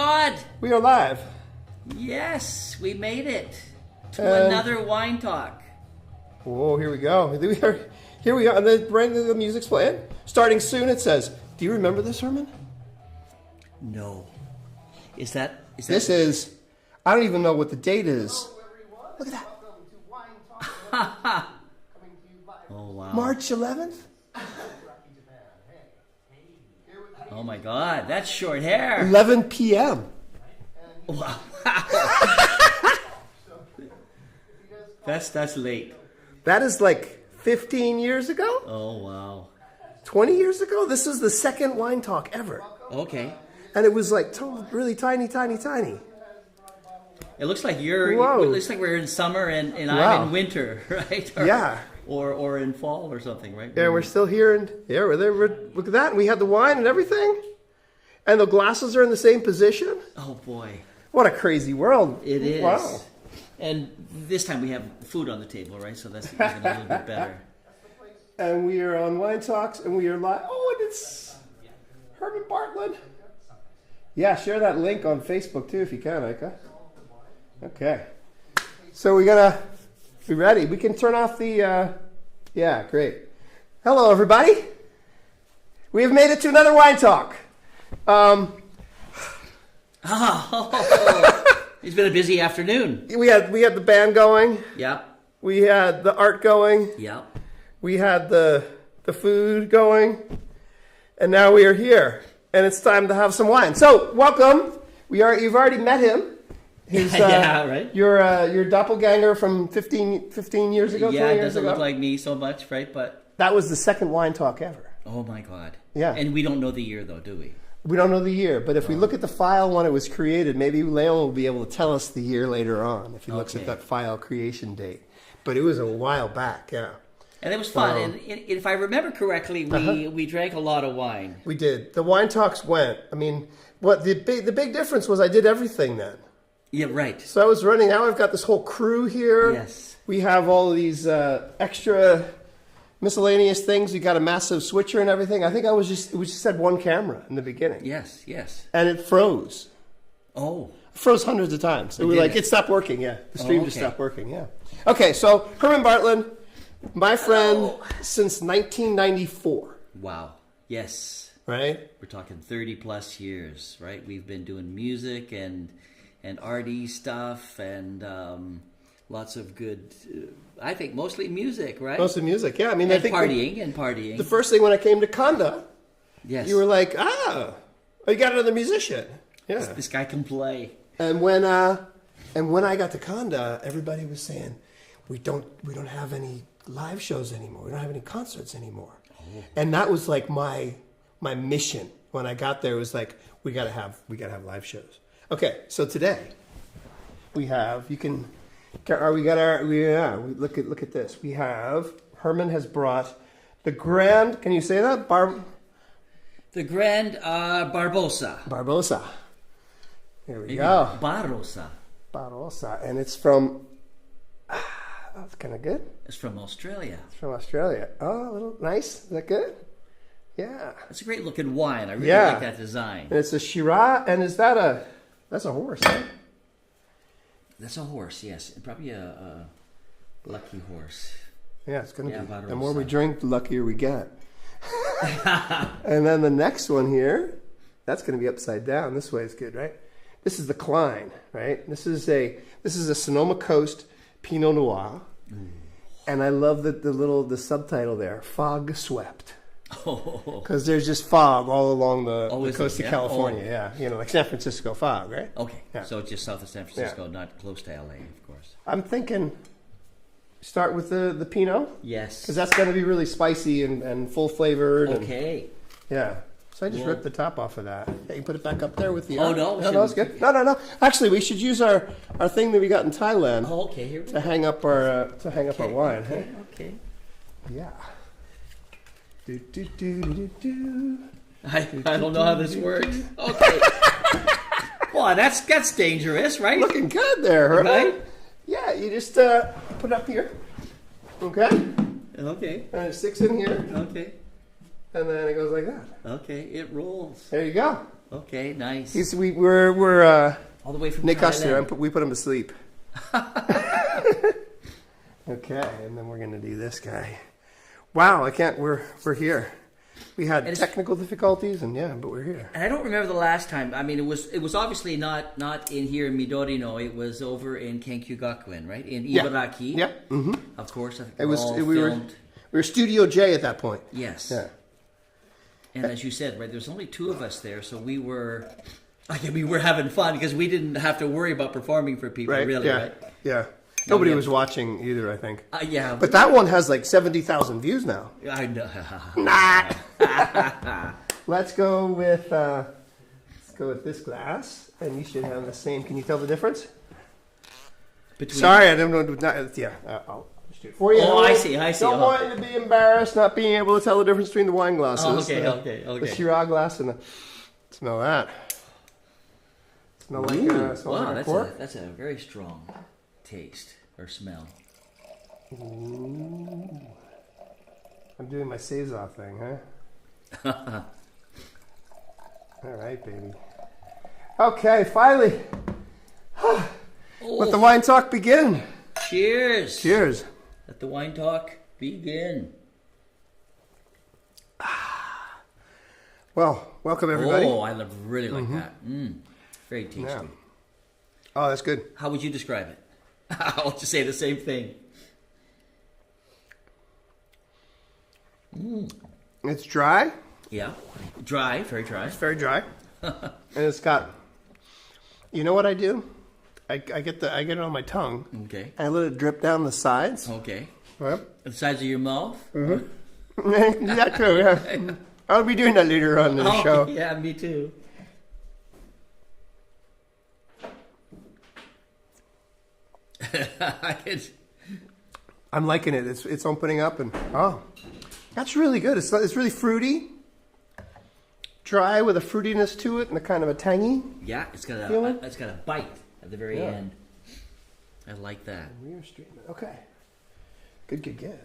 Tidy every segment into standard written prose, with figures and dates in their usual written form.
God! We are live. Yes, we made it to another wine talk. Whoa, here we go. Here we are. And the music's playing. Starting soon, it says. Do you remember this, Herman? No. Is that? This is. I don't even know what the date is. Look at that. Oh wow. March 11th. Oh my God, that's short hair. 11 p.m. Wow. That's late. That is like 15 years ago? Oh wow. 20 years ago? This is the second wine talk ever. Okay. And it was like really tiny. It looks like it looks like we're in summer and Wow. I'm in winter, right? Yeah. Or in fall or something, right? Yeah, we're still here, and we're there. Look at that, and we had the wine and everything, and the glasses are in the same position. Oh boy, what a crazy world! It is. Wow. And this time we have food on the table, right? So that's even a little bit better. And we are on Wine Talks, and we are live. Oh, and it's Herman Bartelen. Yeah, share that link on Facebook too if you can, Ika. Okay. So we gotta be ready. We can turn off the. Yeah, great. Hello, everybody. We have made it to another Wine Talk. It's been a busy afternoon. We had the band going. Yeah. We had the art going. Yeah. We had the food going. And now we are here. And it's time to have some wine. So, welcome. You've already met him. Yeah, right. Your doppelganger from 15 years ago. Yeah, it doesn't look like me so much, right? But that was the second Wine Talk ever. Oh my God. Yeah. And we don't know the year though, do we? We don't know the year, but if we look at the file when it was created, maybe Leon will be able to tell us the year later on if he looks at that file creation date. But it was a while back, yeah. And it was fun. And if I remember correctly, we drank a lot of wine. We did. The Wine Talks went. I mean, what the big difference was I did everything then. Yeah, right. So I was running. Now I've got this whole crew here. Yes. We have all of these extra miscellaneous things. We got a massive switcher and everything. I think we just had one camera in the beginning. Yes. And it froze. Oh. It froze hundreds of times. So it stopped working, yeah. The stream just stopped working, yeah. Okay, so Herman Bartelen, my friend since 1994. Wow. Yes. Right? We're talking 30 plus years, right? We've been doing music and arty stuff and lots of good, I think mostly music, right? Mostly music, yeah. I mean, and I think partying. The first thing when I came to Conda, yes, you were like, you got another musician. Yeah. This guy can play. And when I got to Conda, everybody was saying, we don't have any live shows anymore. We don't have any concerts anymore. Oh. And that was like my mission when I got there. It was like we gotta have live shows. Okay, so today we have look at this. We have Herman has brought the Grand. Can you say that? The Grand Barbosa. Barbosa. There we go. Barbosa, and it's from. That's kind of good. It's from Australia. Oh, a little nice. Is that good? Yeah. It's a great looking wine. I really like that design. And it's a Shiraz, and that's a horse, right? That's a horse, yes. And probably a lucky horse. Yeah, it's going to be. Barbosa. The more we drink, the luckier we get. And then the next one here, that's going to be upside down. This way is good, right? This is the Klein, right? This is a Sonoma Coast Pinot Noir. Mm. And I love the subtitle there, Fog Swept. Because there's just fog all along the coast of California, like San Francisco fog, right? Okay, so it's just south of San Francisco, not close to LA, of course. I'm thinking start with the Pinot. Yes. Because that's going to be really spicy and full flavored. Okay. So I just ripped the top off of that. Yeah, you put it back up there with the... no. No, it's good. No. Actually, we should use our thing that we got in Thailand here we to hang up our wine. Okay. Yeah. I don't know how this works. Okay. Well, that's dangerous, right? Looking good there, Herman. Right? Yeah, you just put it up here. Okay? Okay. And it sticks in here. Okay. And then it goes like that. Okay, it rolls. There you go. Okay, nice. We're all the way from Nick Thailand. Custer. We put him to sleep. Okay, and then we're gonna do this guy. Wow, I can't. We're here. We had technical difficulties, but we're here. And I don't remember the last time. I mean, it was obviously not in here in Midorino. It was over in Kenkyugakuen, right? In Ibaraki. Yeah. Mm-hmm. Of course. I think It was. we We were Studio J at that point. Yes. Yeah. And as you said, right, there's only two of us there, so we were having fun because we didn't have to worry about performing for people, really, right? Yeah. Nobody was watching either, I think. Yeah. But that one has like 70,000 views now. I know. Let's go with this glass, and you should have the same. Can you tell the difference? Sorry, I don't know. I'll just do it for you. Oh, I see. Don't want you to be embarrassed not being able to tell the difference between the wine glasses. Oh, okay. The Shiraz glass and the... Smell that. Smell like a cork. That's a very strong taste or smell. Ooh. I'm doing my César thing, huh? All right, baby. Okay, finally. Let the wine talk begin. Cheers. Cheers. Let the wine talk begin. Well, welcome everybody. Oh, I really like that. Very tasty. Yeah. Oh, that's good. How would you describe it? I'll just say the same thing. It's dry. Yeah, dry, very dry. It's very dry, and it's got. You know what I do? I get it on my tongue. Okay. I let it drip down the sides. Okay. Yep. The sides of your mouth. Mm-hmm. That too. Yeah. I'll be doing that later on in the show. Yeah, me too. I'm liking it. It's opening up, and that's really good. It's really fruity, dry with a fruitiness to it, and a kind of a tangy. Yeah, it's got a bite at the very end. I like that. Okay, good.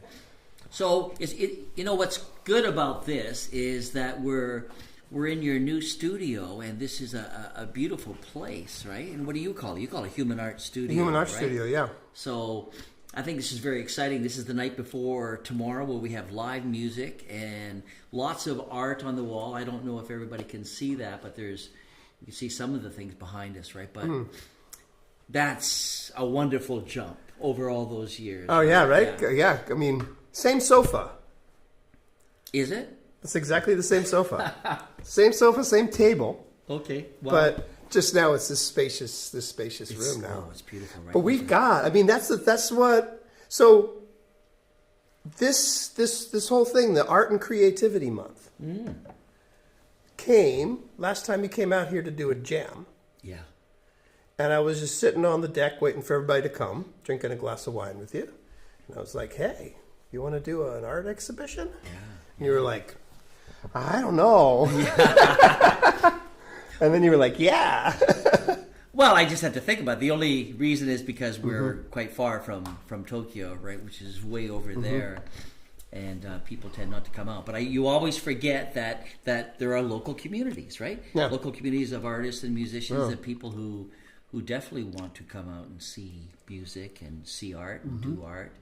So you know what's good about this is that we're in your new studio, and this is a beautiful place, right? And what do you call it? You call it a human art studio. Human art studio, yeah. So I think this is very exciting. This is the night before tomorrow where we have live music and lots of art on the wall. I don't know if everybody can see that, but you can see some of the things behind us, right? But that's a wonderful jump over all those years. Oh, yeah, right? Yeah. I mean, same sofa. Is it? It's exactly the same sofa. Same sofa, same table. Okay. Wow. But just now it's this spacious room now. Oh, it's beautiful, right? But we've got, I mean, that's what, so this whole thing, the Art and Creativity Month, last time you came out here to do a jam. Yeah. And I was just sitting on the deck waiting for everybody to come, drinking a glass of wine with you. And I was like, hey, you want to do an art exhibition? Yeah. And you were like, I don't know. And then you were like, yeah. Well, I just had to think about it. The only reason is because we're quite far from Tokyo, right, which is way over there. And people tend not to come out. But you always forget that there are local communities, right? Yeah. Local communities of artists and musicians and people who definitely want to come out and see music and see art and do art.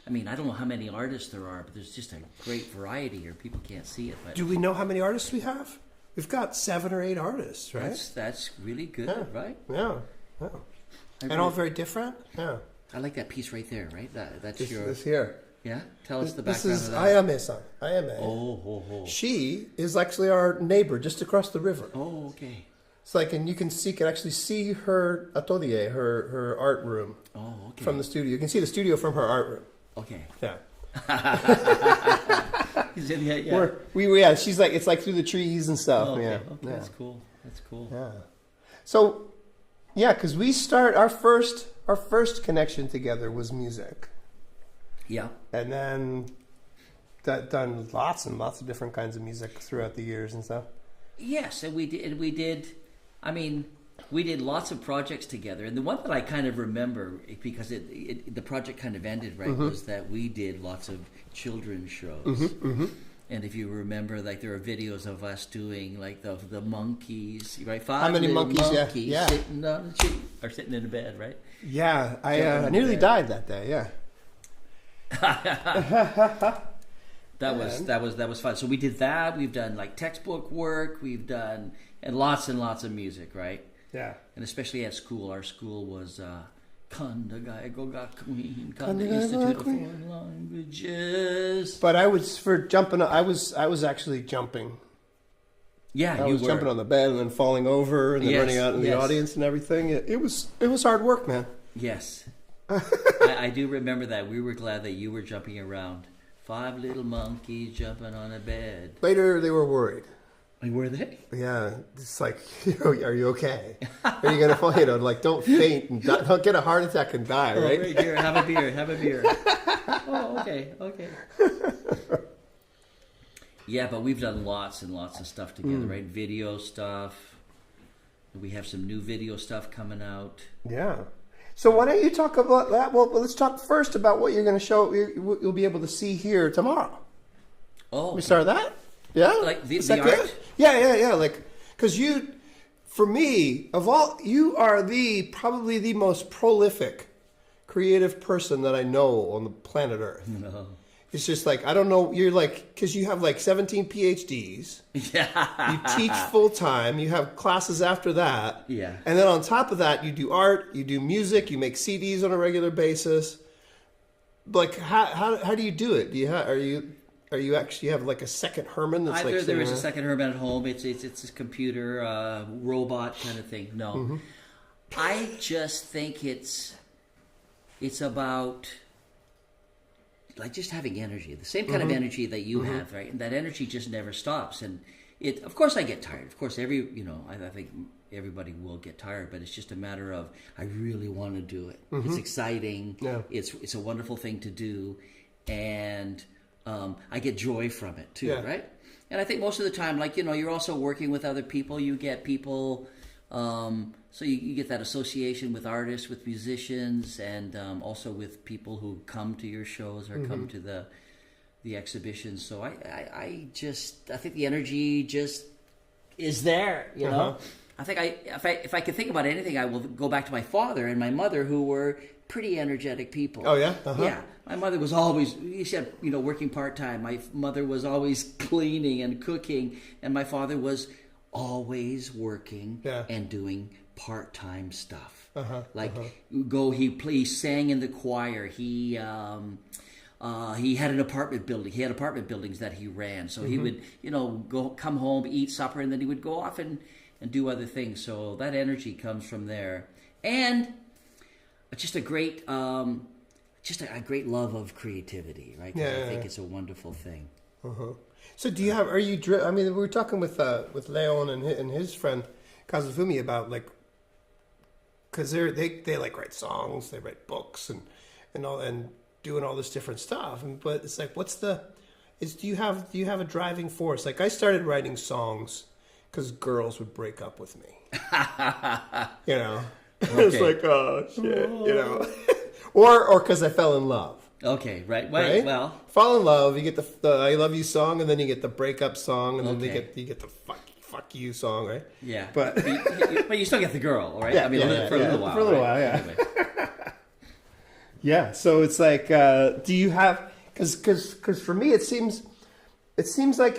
I mean, I don't know how many artists there are, but there's just a great variety here. People can't see it. But do we know how many artists we have? We've got 7 or 8 artists, right? That's really good, right? Yeah. And all very different? Yeah. I like that piece right there, right? That's this here. Yeah? Tell us the background This is of that. Ayame-san. Ayame. Oh. She is actually our neighbor just across the river. Oh, okay. It's like, and you can actually see her atelier, her art room from the studio. You can see the studio from her art room. Okay. Yeah. Yeah. She's like, it's like through the trees and stuff. Oh, okay. Yeah. Okay. Yeah. That's cool. Yeah. So, yeah, because we start our first connection together was music. Yeah. And then done lots and lots of different kinds of music throughout the years and stuff. Yes, and we did. I mean, we did lots of projects together, and the one that I kind of remember, because the project kind of ended, right, was that we did lots of children's shows. And if you remember, like there are videos of us doing like the monkeys, right? How many monkeys? Yeah. Sitting on the tree or sitting in the bed, right? Yeah, I nearly died that day. Yeah. That was fun. So we did that. We've done like textbook work. We've done and lots of music, right? Yeah. And especially at school, our school was Kanda Queen, Kanda Institute of Foreign Languages. But I was I was actually jumping. Yeah, I was jumping on the bed and then falling over and then running out in the audience and everything. It was hard work, man. Yes. I do remember that. We were glad that you were jumping around. 5 little monkeys jumping on a bed. Later, they were worried. Were they? Yeah, it's like, are you okay? Are you gonna fall? Like don't faint and don't get a heart attack and die, right? Right here, have a beer. Oh, okay. Yeah, but we've done lots and lots of stuff together, right? Video stuff. We have some new video stuff coming out. Yeah. So why don't you talk about that? Well, let's talk first about what you're going to show. You'll be able to see here tomorrow. Oh, okay. We start that. Yeah, like the art. Good? Yeah. Like, because for me, of all, you are probably the most prolific, creative person that I know on the planet Earth. No. It's just like, I don't know, you're like, because you have like 17 PhDs. Yeah. You teach full time. You have classes after that. Yeah. And then on top of that, you do art, you do music, you make CDs on a regular basis. Like, how do you do it? Are you actually have like a second Herman that's like there is a second Herman at home. It's a computer robot kind of thing. No. Mm-hmm. I just think it's about like just having energy, the same kind of energy that you have, right? And that energy just never stops. And of course, I get tired. Of course, I think everybody will get tired, but it's just a matter of I really want to do it. It's exciting. Yeah. It's a wonderful thing to do, and I get joy from it too, right? And I think most of the time, like you're also working with other people. You get people. So you get that association with artists, with musicians, and also with people who come to your shows or come to the exhibitions. So I think the energy just is there, you know. I think if I could think about anything, I will go back to my father and my mother, who were pretty energetic people. Oh yeah, yeah. My mother was always, she said, working part time. My mother was always cleaning and cooking, and my father was always working and doing part-time stuff. He sang in the choir. He had an apartment building. He had apartment buildings that he ran. So he would, come home, eat supper, and then he would go off and do other things. So that energy comes from there, and just a great love of creativity, right? I think it's a wonderful thing. So we were talking with Leon and his friend Kazufumi about like, because they like write songs, they write books and all, and doing all this different stuff. But it's like, do you have a driving force? Like I started writing songs because girls would break up with me. It's like, oh shit, or because I fell in love. Okay, right. Well, fall in love. You get the "I love you" song, and then you get the breakup song, and then you get the fuck you song, right? Yeah, but you still get the girl, right? Yeah, for a little while. For a little while, yeah. Anyway. Yeah. So it's like, do you have? Because for me, it seems like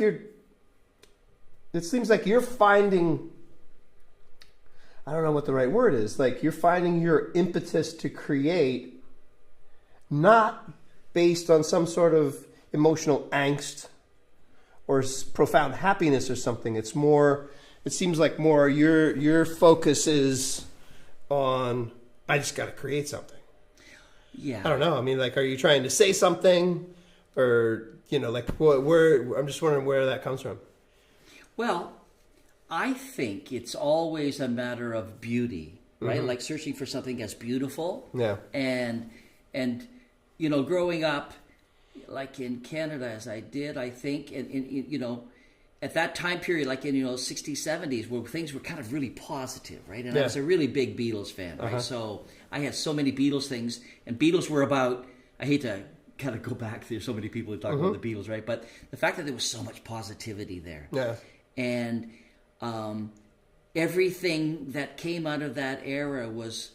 you're finding. I don't know what the right word is. Like you're finding your impetus to create, not based on some sort of emotional angst or profound happiness or something. It's more. It seems like more your focus is on. I just got to create something. Yeah. I don't know. I mean, like, are you trying to say something, or like where? I'm just wondering where that comes from. Well, I think it's always a matter of beauty, right? Mm-hmm. Like searching for something that's beautiful. Yeah. And growing up, like in Canada, as I did, I think, and at that time period, like in 60s, 70s, where things were kind of really positive, right? And I was a really big Beatles fan, right? So I had so many Beatles things, and Beatles were about, I hate to kind of go back. There's so many people who talk about the Beatles, right? But the fact that there was so much positivity there, and everything that came out of that era was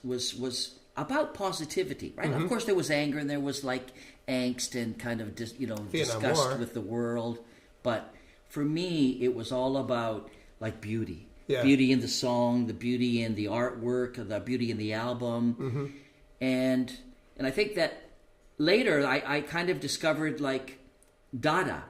about positivity, right? Of course, there was anger and there was like angst and kind of disgust with the world, but for me, it was all about like beauty. Yeah. Beauty in the song, the beauty in the artwork, the beauty in the album. And I think that later I kind of discovered like Dada.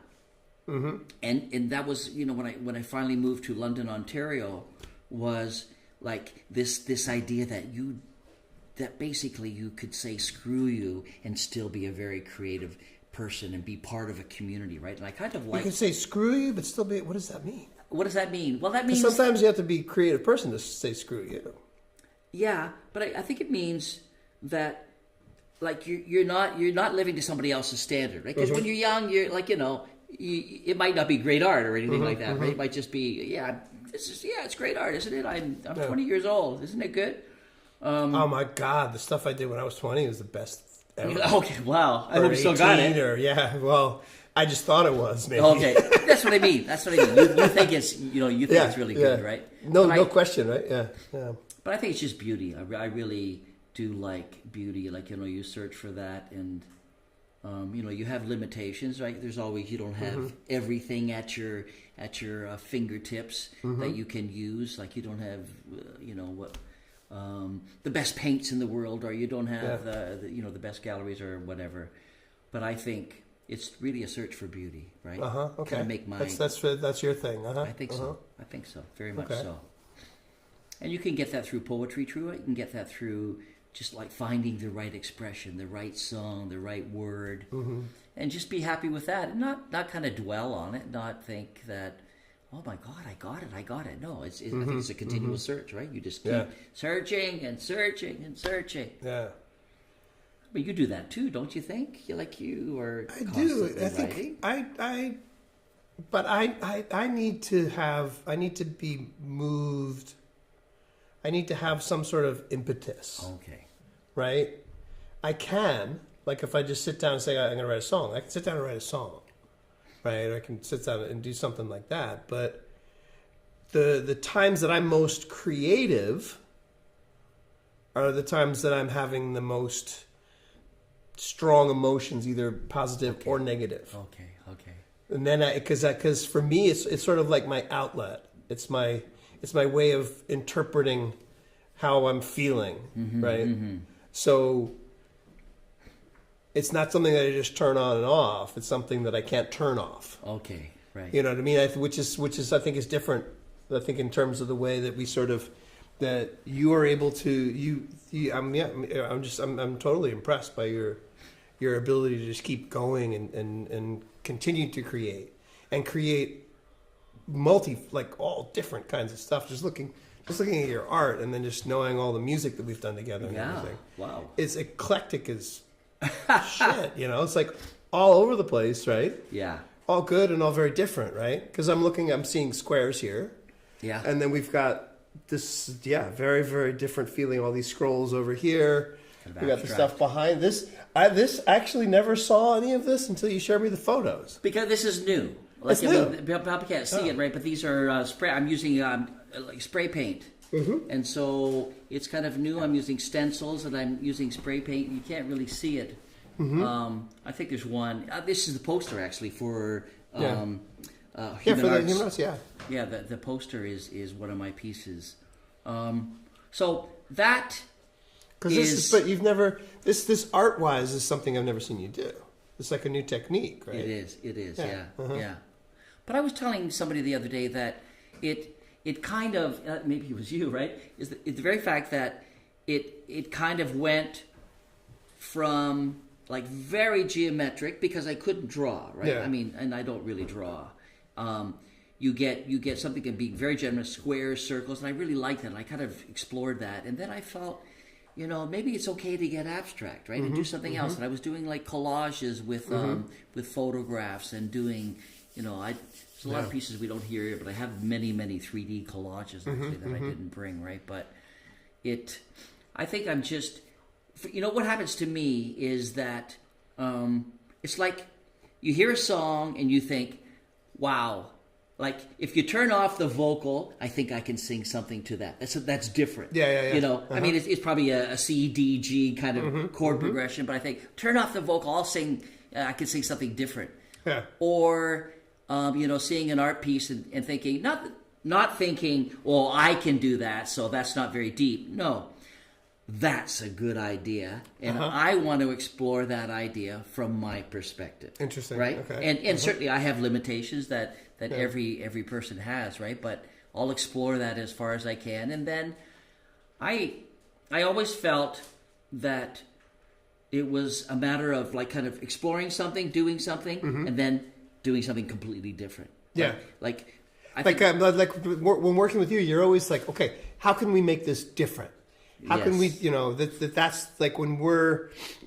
And that was, when I finally moved to London, Ontario, was like this idea that basically you could say screw you and still be a very creative person and be part of a community, right? And I kind of like... You can say screw you, but still be... What does that mean? What does that mean? Well, that means... Sometimes you have to be a creative person to say screw you. Yeah, but I think it means that, like, you're not living to somebody else's standard, right? Because when you're young, you're like, it might not be great art or anything like that, right? It might just be, it's great art, isn't it? I'm 20 years old, isn't it good? Oh my God, the stuff I did when I was 20 was the best ever. Okay, wow. I hope you still got it. Well, I just thought it was, maybe. Okay, that's what I mean. You think it's, it's really good, right? No question, right? Yeah. But I think it's just beauty. I really do like beauty. Like, you search for that, and you have limitations, right? There's always, you don't have everything at your fingertips that you can use. Like, you don't have the best paints in the world, or you don't have the best galleries or whatever. But I think it's really a search for beauty, right? Okay. Kind of make my... That's your thing. I think so. I think so. Very much so. And you can get that through poetry, true. You can get that through just like finding the right expression, the right song, the right word, and just be happy with that, and not kind of dwell on it, not think that, oh my God, I got it. No, I think it's a continual search, right? You just keep searching and searching and searching. Yeah. But you do that too, don't you think? I do. I think I need to be moved. I need to have some sort of impetus. Okay. Right? I can, like if I just sit down and say I'm going to write a song, I can sit down and write a song. Right? I can sit down and do something like that. But the times that I'm most creative are the times that I'm having the most strong emotions, either positive or negative. Okay. And then because for me it's sort of like my outlet. It's my way of interpreting how I'm feeling, right? So it's not something that I just turn on and off. It's something that I can't turn off. Okay, right. You know what I mean? Which is I think is different. I think in terms of the way that we sort of that you are able to I'm totally impressed by your ability to just keep going and continue to create all different kinds of stuff. Just looking at your art and then just knowing all the music that we've done together and everything. Wow. It's eclectic as shit, it's like all over the place, right? Yeah. All good and all very different, right? Because I'm seeing squares here. Yeah. And then we've got this, very, very different feeling. All these scrolls over here. We got the stuff behind this. I actually never saw any of this until you showed me the photos. Because this is new. It's new. People can't see it, right? But these are spray. I'm using spray paint, and so it's kind of new. I'm using stencils and I'm using spray paint. You can't really see it. I think there's one. This is the poster actually for Human Arts. Human Arts, Yeah, the poster is one of my pieces. So that but you've never this art wise is something I've never seen you do. It's like a new technique, right? It is. Yeah. But I was telling somebody the other day that it kind of maybe it was you, right? Is the very fact that it kind of went from like very geometric because I couldn't draw, right? Yeah. I mean, and I don't really draw. You get something that can be very generous, squares, circles, and I really liked that. And I kind of explored that, and then I felt, maybe it's okay to get abstract, right, and do something else. And I was doing like collages with photographs and doing, there's a lot of pieces we don't hear here, but I have many 3D collages actually that I didn't bring, right? But I think I'm just, what happens to me is that it's like you hear a song and you think, wow, like if you turn off the vocal, I think I can sing something to that. That's different. Yeah. You know, I mean, it's probably a C, D, G kind of chord progression, but I think turn off the vocal, I can sing something different. Yeah. Or, you know, seeing an art piece and thinking, not thinking, well, I can do that, so that's not very deep. No, that's a good idea, and I want to explore that idea from my perspective. Interesting. Right? Okay. And certainly I have limitations that every person has, right? But I'll explore that as far as I can. And then I always felt that it was a matter of like kind of exploring something, doing something, and then doing something completely different. Yeah. Like when working with you, you're always like, okay, how can we make this different? How can we, you know, that's like when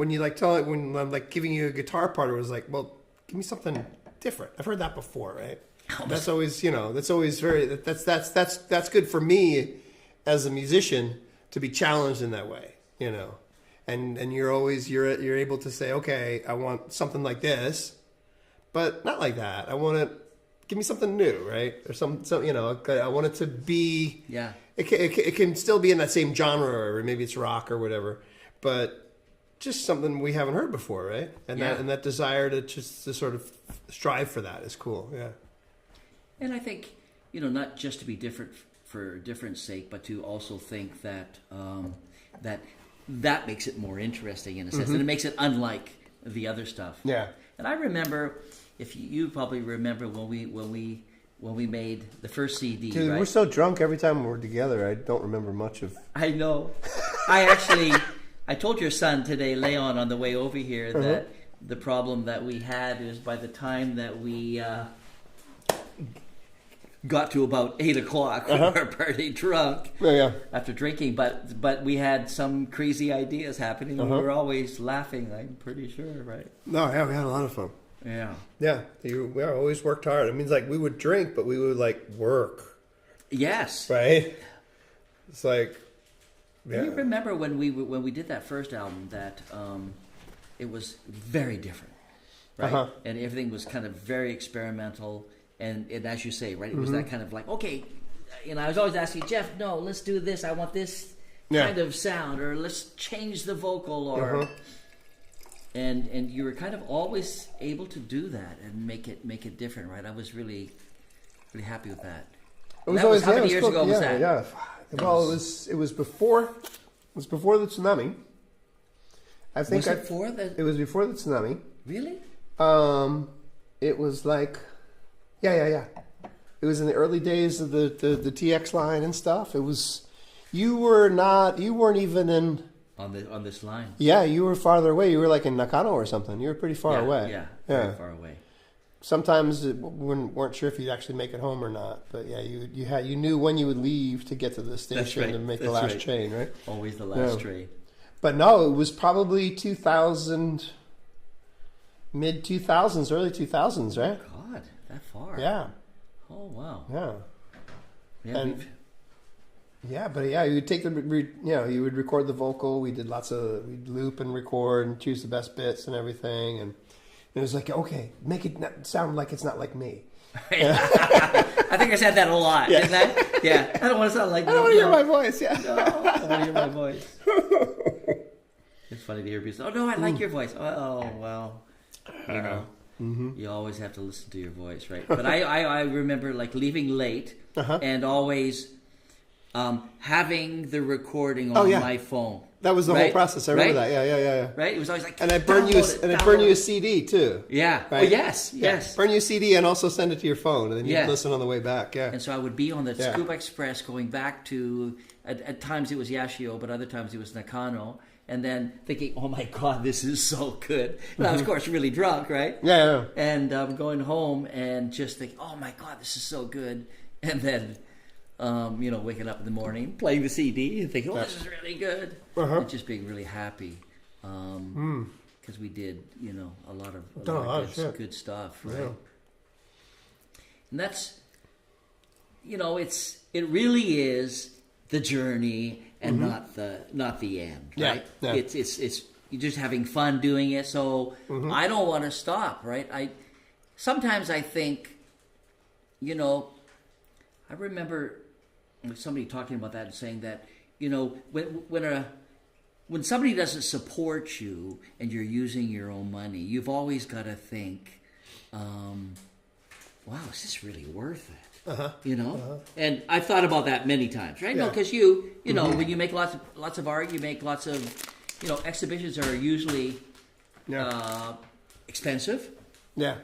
you like tell it, when I'm like giving you a guitar part, it was like, well, give me something different. I've heard that before, right? That's always, you know, that's always that's good for me as a musician to be challenged in that way, you know, and you're always, you're able to say, okay, I want something like this, but not like that. I want to give me something new, right? Or some, you know, I want it to be, It can still be in that same genre, or maybe it's rock or whatever, but just something we haven't heard before, right? And that desire to sort of strive for that is cool, yeah. And I think, you know, not just to be different for difference sake, but to also think that that makes it more interesting in a sense, and it makes it unlike the other stuff. Yeah. And I remember, if you probably remember when we made the first CD, dude, right? We're so drunk every time we're together. I don't remember much of. I know. I told your son today, Leon, on the way over here, that the problem that we had is by the time that we got to about 8 o'clock, we were pretty drunk after drinking. But we had some crazy ideas happening. We were always laughing. I'm pretty sure, right? No, yeah, we had a lot of fun. Yeah. We always worked hard. It means like we would drink, but we would like work. Yes. Right. It's like. Yeah. You remember when we did that first album that it was very different, right? And everything was kind of very experimental, and as you say, right, it was that kind of like, okay, you know, I was always asking Jeff, no, let's do this. I want this kind of sound, or let's change the vocal, or. And you were kind of always able to do that and make it different, right? I was really happy with that. It was always, how many years ago was that? Yeah. Well, it was before the tsunami. I think it was before the tsunami. Really? It was like, yeah. It was in the early days of the TX line and stuff. It was, you weren't even in. On this line. Yeah, you were farther away. You were like in Nakano or something. You were pretty far away. Yeah, very far away. Sometimes we weren't sure if you'd actually make it home or not. But yeah, you knew when you would leave to get to the station and make the last train, right? Always the last train. But no, it was probably 2000, mid 2000s, early 2000s, right? God, that far. Yeah. Oh wow. Yeah. Yeah. You would take you would record the vocal. We'd loop and record and choose the best bits and everything. And it was like, okay, make it sound like it's not like me. I think I said that a lot, didn't I? Yeah. I don't want to sound like me. I don't want to hear my voice, No, I don't want to hear my voice. It's funny to hear people say, oh, no, I like your voice. Oh, well, you know. You always have to listen to your voice, right? But I remember like leaving late and always... having the recording on my phone. That was the whole process. I remember that. Yeah. Right? It was always like, and I burn you a CD too. Yeah. Right? Oh, yes. Burn you a CD and also send it to your phone, and then you listen on the way back. Yeah. And so I would be on the Scuba Express going back to. At times it was Yashio, but other times it was Nakano, and then thinking, "Oh my God, this is so good." And I was, of course, really drunk, right? Yeah. And going home and just thinking, "Oh my God, this is so good," and then. Waking up in the morning, playing the CD, and thinking, "Oh, this is really good," and just being really happy because we did, a lot of good stuff, right? Yeah. And that's, it really is the journey and not the end, right? Yeah. It's you're just having fun doing it. So I don't want to stop, right? Sometimes I think, you know, I remember somebody talking about that and saying that, you know, when somebody doesn't support you and you're using your own money, you've always got to think, wow, is this really worth it? You know, and I've thought about that many times, right? No, because you know, when you make lots of art, you make lots of, you know, exhibitions are usually expensive. Yeah.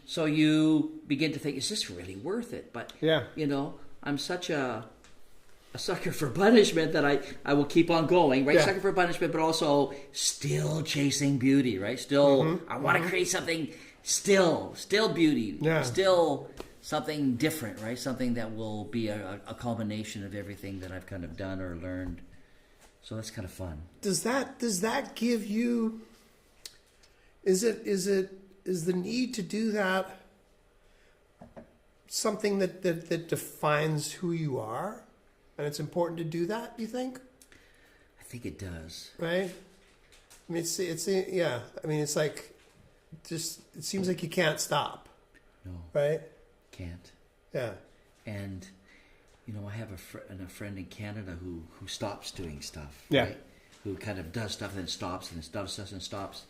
So you begin to think, is this really worth it? But you know, I'm such a sucker for punishment that I will keep on going, right? Sucker for punishment, but also still chasing beauty, right? Still, I want to create something still beauty, still something different, right? Something that will be a culmination of everything that I've kind of done or learned. So that's kind of fun. Does that give you? Is the need to do that something that defines who you are, and it's important to do that? You think? I think it does. Right. I mean, it's yeah. I mean, it's like just it seems like you can't stop. No. Right. Can't. Yeah. And you know, I have a friend in Canada who stops doing stuff. Yeah. Right? Who kind of does stuff and then stops and does stuff and stops.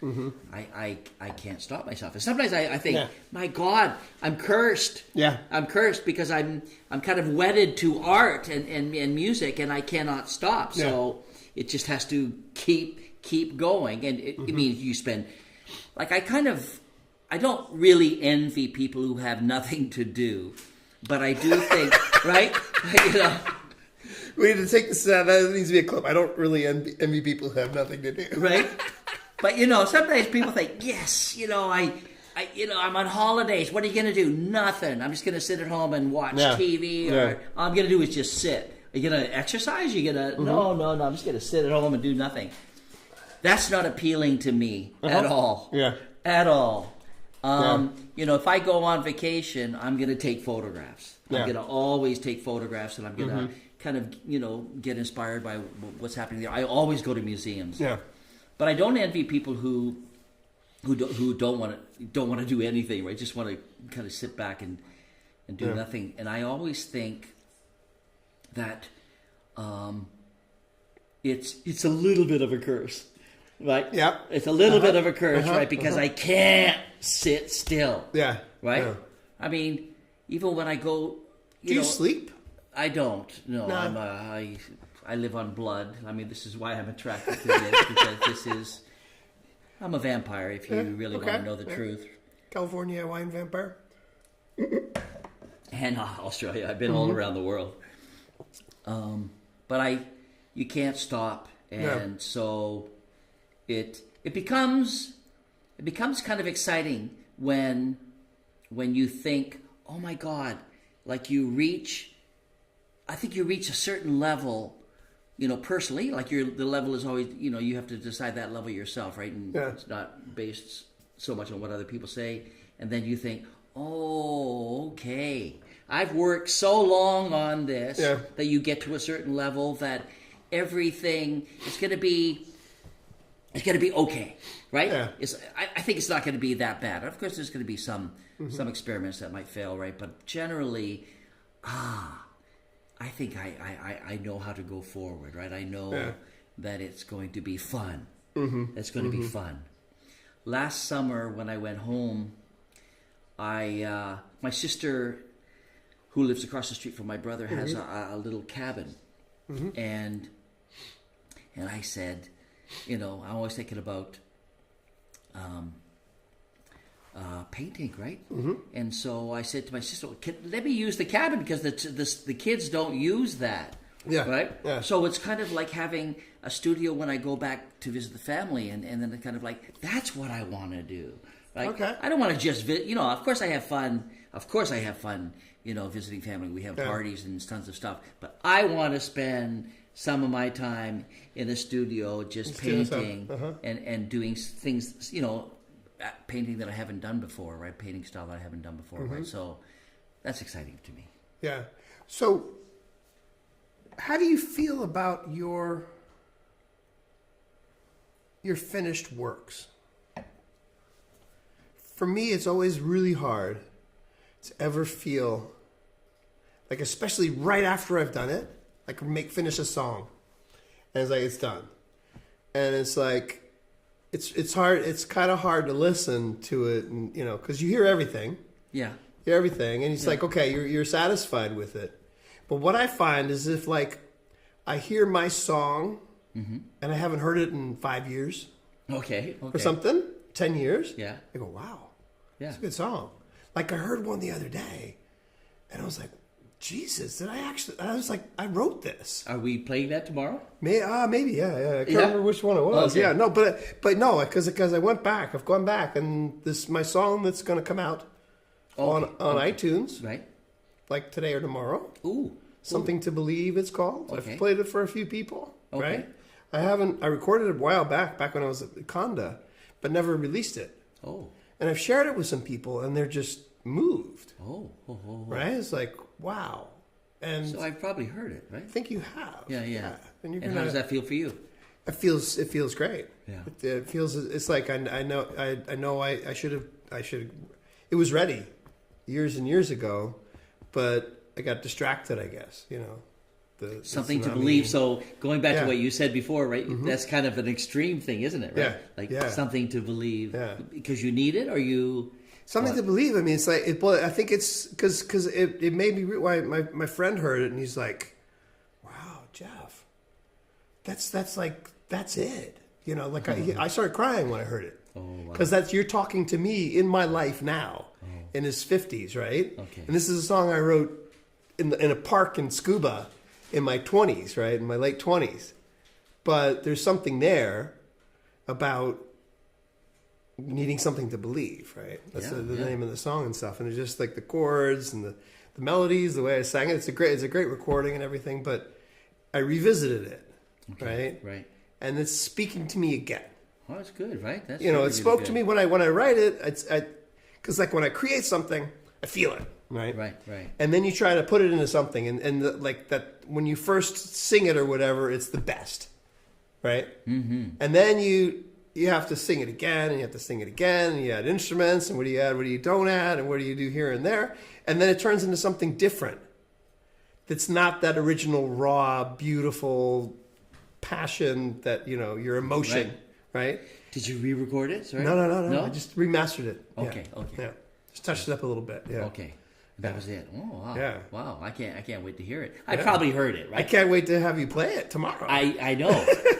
I can't stop myself. And sometimes I think, my God, I'm cursed. Yeah. I'm cursed because I'm kind of wedded to art and music, and I cannot stop. So it just has to keep going. And it means you spend, like, I don't really envy people who have nothing to do, but I do think, right? You know. We need to take this. That needs to be a clip. I don't really envy people who have nothing to do, right? But you know, sometimes people think, yes, you know, I'm on holidays. What are you going to do? Nothing. I'm just going to sit at home and watch TV, or all I'm going to do is just sit. Are you going to exercise? You're going to no. I'm just going to sit at home and do nothing. That's not appealing to me at all. Yeah, at all. You know, if I go on vacation, I'm going to take photographs. I'm going to always take photographs, and I'm going to kind of, you know, get inspired by what's happening there. I always go to museums. Yeah. But I don't envy people who don't want to do anything, right? Just want to kind of sit back and do nothing. And I always think that it's a little bit of a curse. Right? Yeah. It's a little bit of a curse, right? Because I can't sit still. Yeah. Right? Yeah. I mean, even when I go... Do you sleep? I don't. No. I live on blood. I mean, this is why I'm attracted to this, because I'm a vampire, if you really want to know the truth. California wine vampire? And Australia. I've been all around the world. But you can't stop. And so... It becomes kind of exciting when you think, oh my God, like I think you reach a certain level, you know, personally, like the level is always, you know, you have to decide that level yourself, right? And it's not based so much on what other people say. And then you think, oh, okay, I've worked so long on this that you get to a certain level that everything is going to be... It's going to be okay, right? Yeah. I think it's not going to be that bad. Of course, there's going to be some experiments that might fail, right? But generally, I think I know how to go forward, right? I know that it's going to be fun. It's going to be fun. Last summer, when I went home, my sister, who lives across the street from my brother, has a little cabin, and I said, you know, I'm always thinking about painting, right? And so I said to my sister, let me use the cabin because the kids don't use that. Yeah. Right? Yeah. So it's kind of like having a studio when I go back to visit the family, and then it's kind of like, that's what I want to do. Right? Okay. I don't want to just visit, you know, of course I have fun. You know, visiting family. We have parties and tons of stuff. But I want to spend some of my time in the studio just painting and doing things, you know, painting that I haven't done before, right? Painting style that I haven't done before, right? So that's exciting to me. Yeah. So how do you feel about your your finished works. For me, it's always really hard to ever feel like, especially right after I've done it, like finish a song, and it's like it's done, and it's like it's hard. It's kind of hard to listen to it, and because you hear everything. Yeah. You hear everything, and it's like, okay, you're satisfied with it. But what I find is if like I hear my song and I haven't heard it in 5 years, okay, or something, 10 years, yeah, I go, wow, yeah, it's a good song. Like I heard one the other day, and I was like, Jesus, did I actually? I was like, I wrote this. Are we playing that tomorrow? Maybe, yeah. I can't remember which one it was. Okay. Yeah, no, but no, because I went back. I've gone back, and this my song that's going to come out on iTunes, right? Like today or tomorrow. Ooh, Something to Believe, it's called. Okay. I've played it for a few people, okay. right? I recorded it a while back when I was at Conda, but never released it. Oh. And I've shared it with some people, and they're just moved. Oh. Right? It's like, wow. And so I've probably heard it, right? I think you have. Yeah. And how does that feel for you? It feels great. Yeah. It feels, it's like, I know I should have, it was ready years and years ago, but I got distracted, I guess, Something to Believe. So going back to what you said before, right? Mm-hmm. That's kind of an extreme thing, isn't it? Right? Something to believe because you need it, or you something to believe. I mean, it's like I think it's because it made me. Why my friend heard it and he's like, "Wow, Jeff, that's it." Like I started crying when I heard it because you're talking to me in my life now, in his 50s, right? Okay. And this is a song I wrote in a park in Scuba. In my 20s, right? In my late 20s. But there's something there about needing something to believe, right? That's the name of the song and stuff. And it's just like the chords and the melodies, the way I sang it. It's a great recording and everything, but I revisited it, right? Right. And it's speaking to me again. Oh, that's good, right? That's it spoke to me when I write it. Because like when I create something, I feel it. Right. And then you try to put it into something, and like that when you first sing it or whatever, it's the best, right? Mm-hmm. And then you have to sing it again, and you have to sing it again, and you add instruments, and what do you add, what do you don't add, and what do you do here and there, and then it turns into something different. That's not that original raw, beautiful passion that your emotion, right? Did you re-record it? Sorry? No. I just remastered it. Okay. Yeah, just touched it up a little bit. Yeah. Okay. That was it. Oh wow! Yeah. Wow! I can't wait to hear it. I probably heard it. Right? I can't wait to have you play it tomorrow. I know,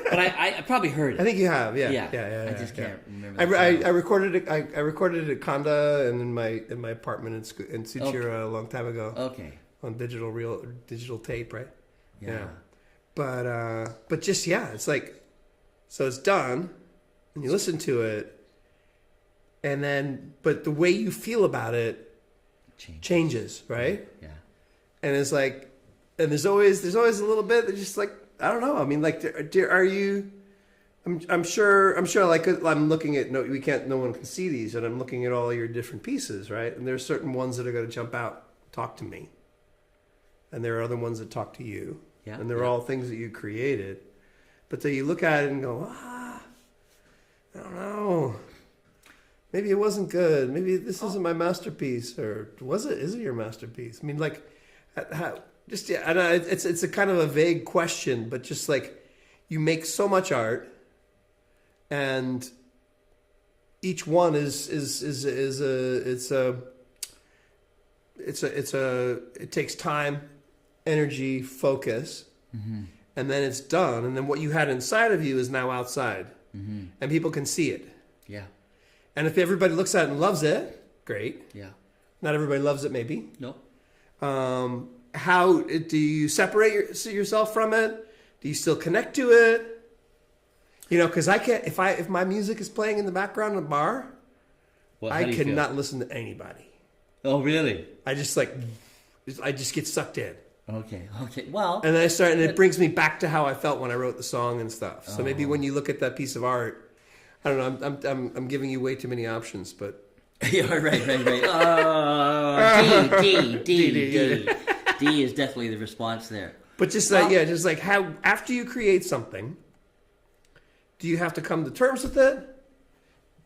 but I probably heard it. I think you have. Yeah. I just can't remember. I recorded it. I recorded it at Conda and in my apartment in Suchira a long time ago. Okay. On digital tape, right? Yeah. But just it's like, so it's done, and you listen to it, and then but the way you feel about it. Changes, right? Yeah. And it's like, and there's always a little bit that just like, I don't know. I mean, like, are you? I'm sure. Like, I'm looking at no one can see these, and I'm looking at all your different pieces, right? And there's certain ones that are going to jump out, talk to me, and there are other ones that talk to you, and they're all things that you created. But then you look at it and go, I don't know. Maybe it wasn't good. Maybe this isn't my masterpiece, or was it? Is it your masterpiece? I mean, like, it's a kind of a vague question, but just like, you make so much art, and each one it takes time, energy, focus, and then it's done, and then what you had inside of you is now outside, and people can see it. Yeah. And if everybody looks at it and loves it, great. Yeah. Not everybody loves it, maybe. No. How do you separate yourself from it? Do you still connect to it? Because I can't. If my music is playing in the background in a bar, I cannot listen to anybody. Oh, really? I just get sucked in. Okay. Well. And then and it brings me back to how I felt when I wrote the song and stuff. So maybe when you look at that piece of art. I don't know. I'm giving you way too many options, but yeah, right. D is definitely the response there. But just like how after you create something, do you have to come to terms with it?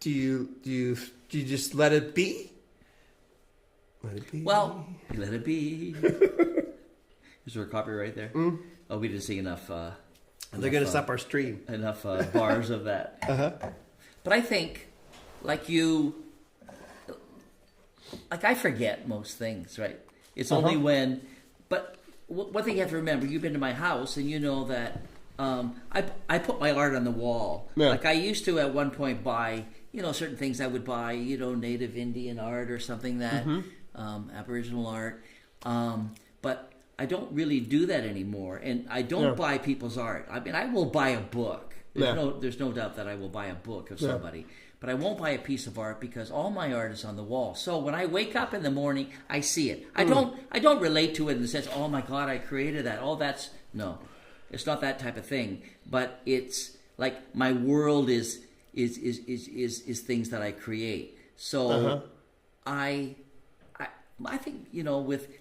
Do you just let it be? Let it be. Well, let it be. Is there a copyright there? Oh, we didn't see enough. They're going to stop our stream. Enough bars of that. But I think, like I forget most things, right? It's only when. But one thing you have to remember: you've been to my house, and you know that I put my art on the wall. Yeah. Like I used to at one point buy, certain things I would buy, native Indian art or something that Aboriginal art. But I don't really do that anymore, and I don't buy people's art. I mean, I will buy a book. There's no doubt that I will buy a book of somebody, but I won't buy a piece of art because all my art is on the wall. So when I wake up in the morning, I see it. I don't relate to it in the sense, oh my God, I created that. No, it's not that type of thing. But it's like my world is things that I create. So I think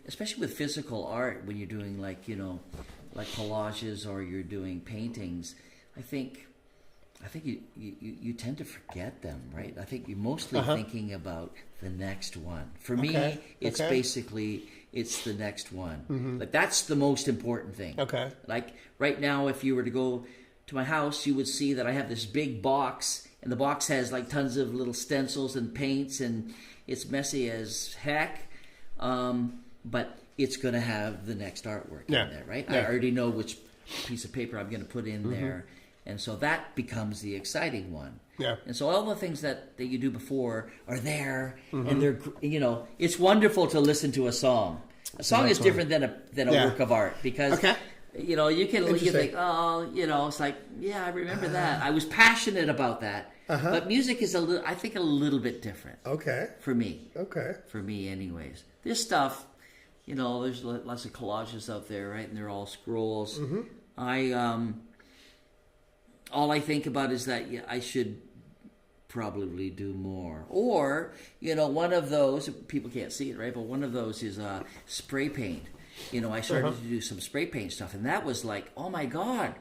especially with physical art, when you're doing like collages or you're doing paintings, I think you tend to forget them, right? I think you're mostly thinking about the next one. For me, it's basically it's the next one. Like that's the most important thing. Okay. Like right now, if you were to go to my house, you would see that I have this big box, and the box has like tons of little stencils and paints, and it's messy as heck. But it's going to have the next artwork in there, right? I already know which piece of paper I'm going to put in there. And so that becomes the exciting one. Yeah. And so all the things that you do before are there, and they're, it's wonderful to listen to a song. A song is different than a work of art because, you think, it's like, yeah, I remember that. I was passionate about that. But music is I think a little bit different. Okay. For me. Okay. For me anyways. This stuff, there's lots of collages out there, right? And they're all scrolls. All I think about is that I should probably do more. Or, one of those, people can't see it, right? But one of those is spray paint. I started to do some spray paint stuff, and that was like, oh my God,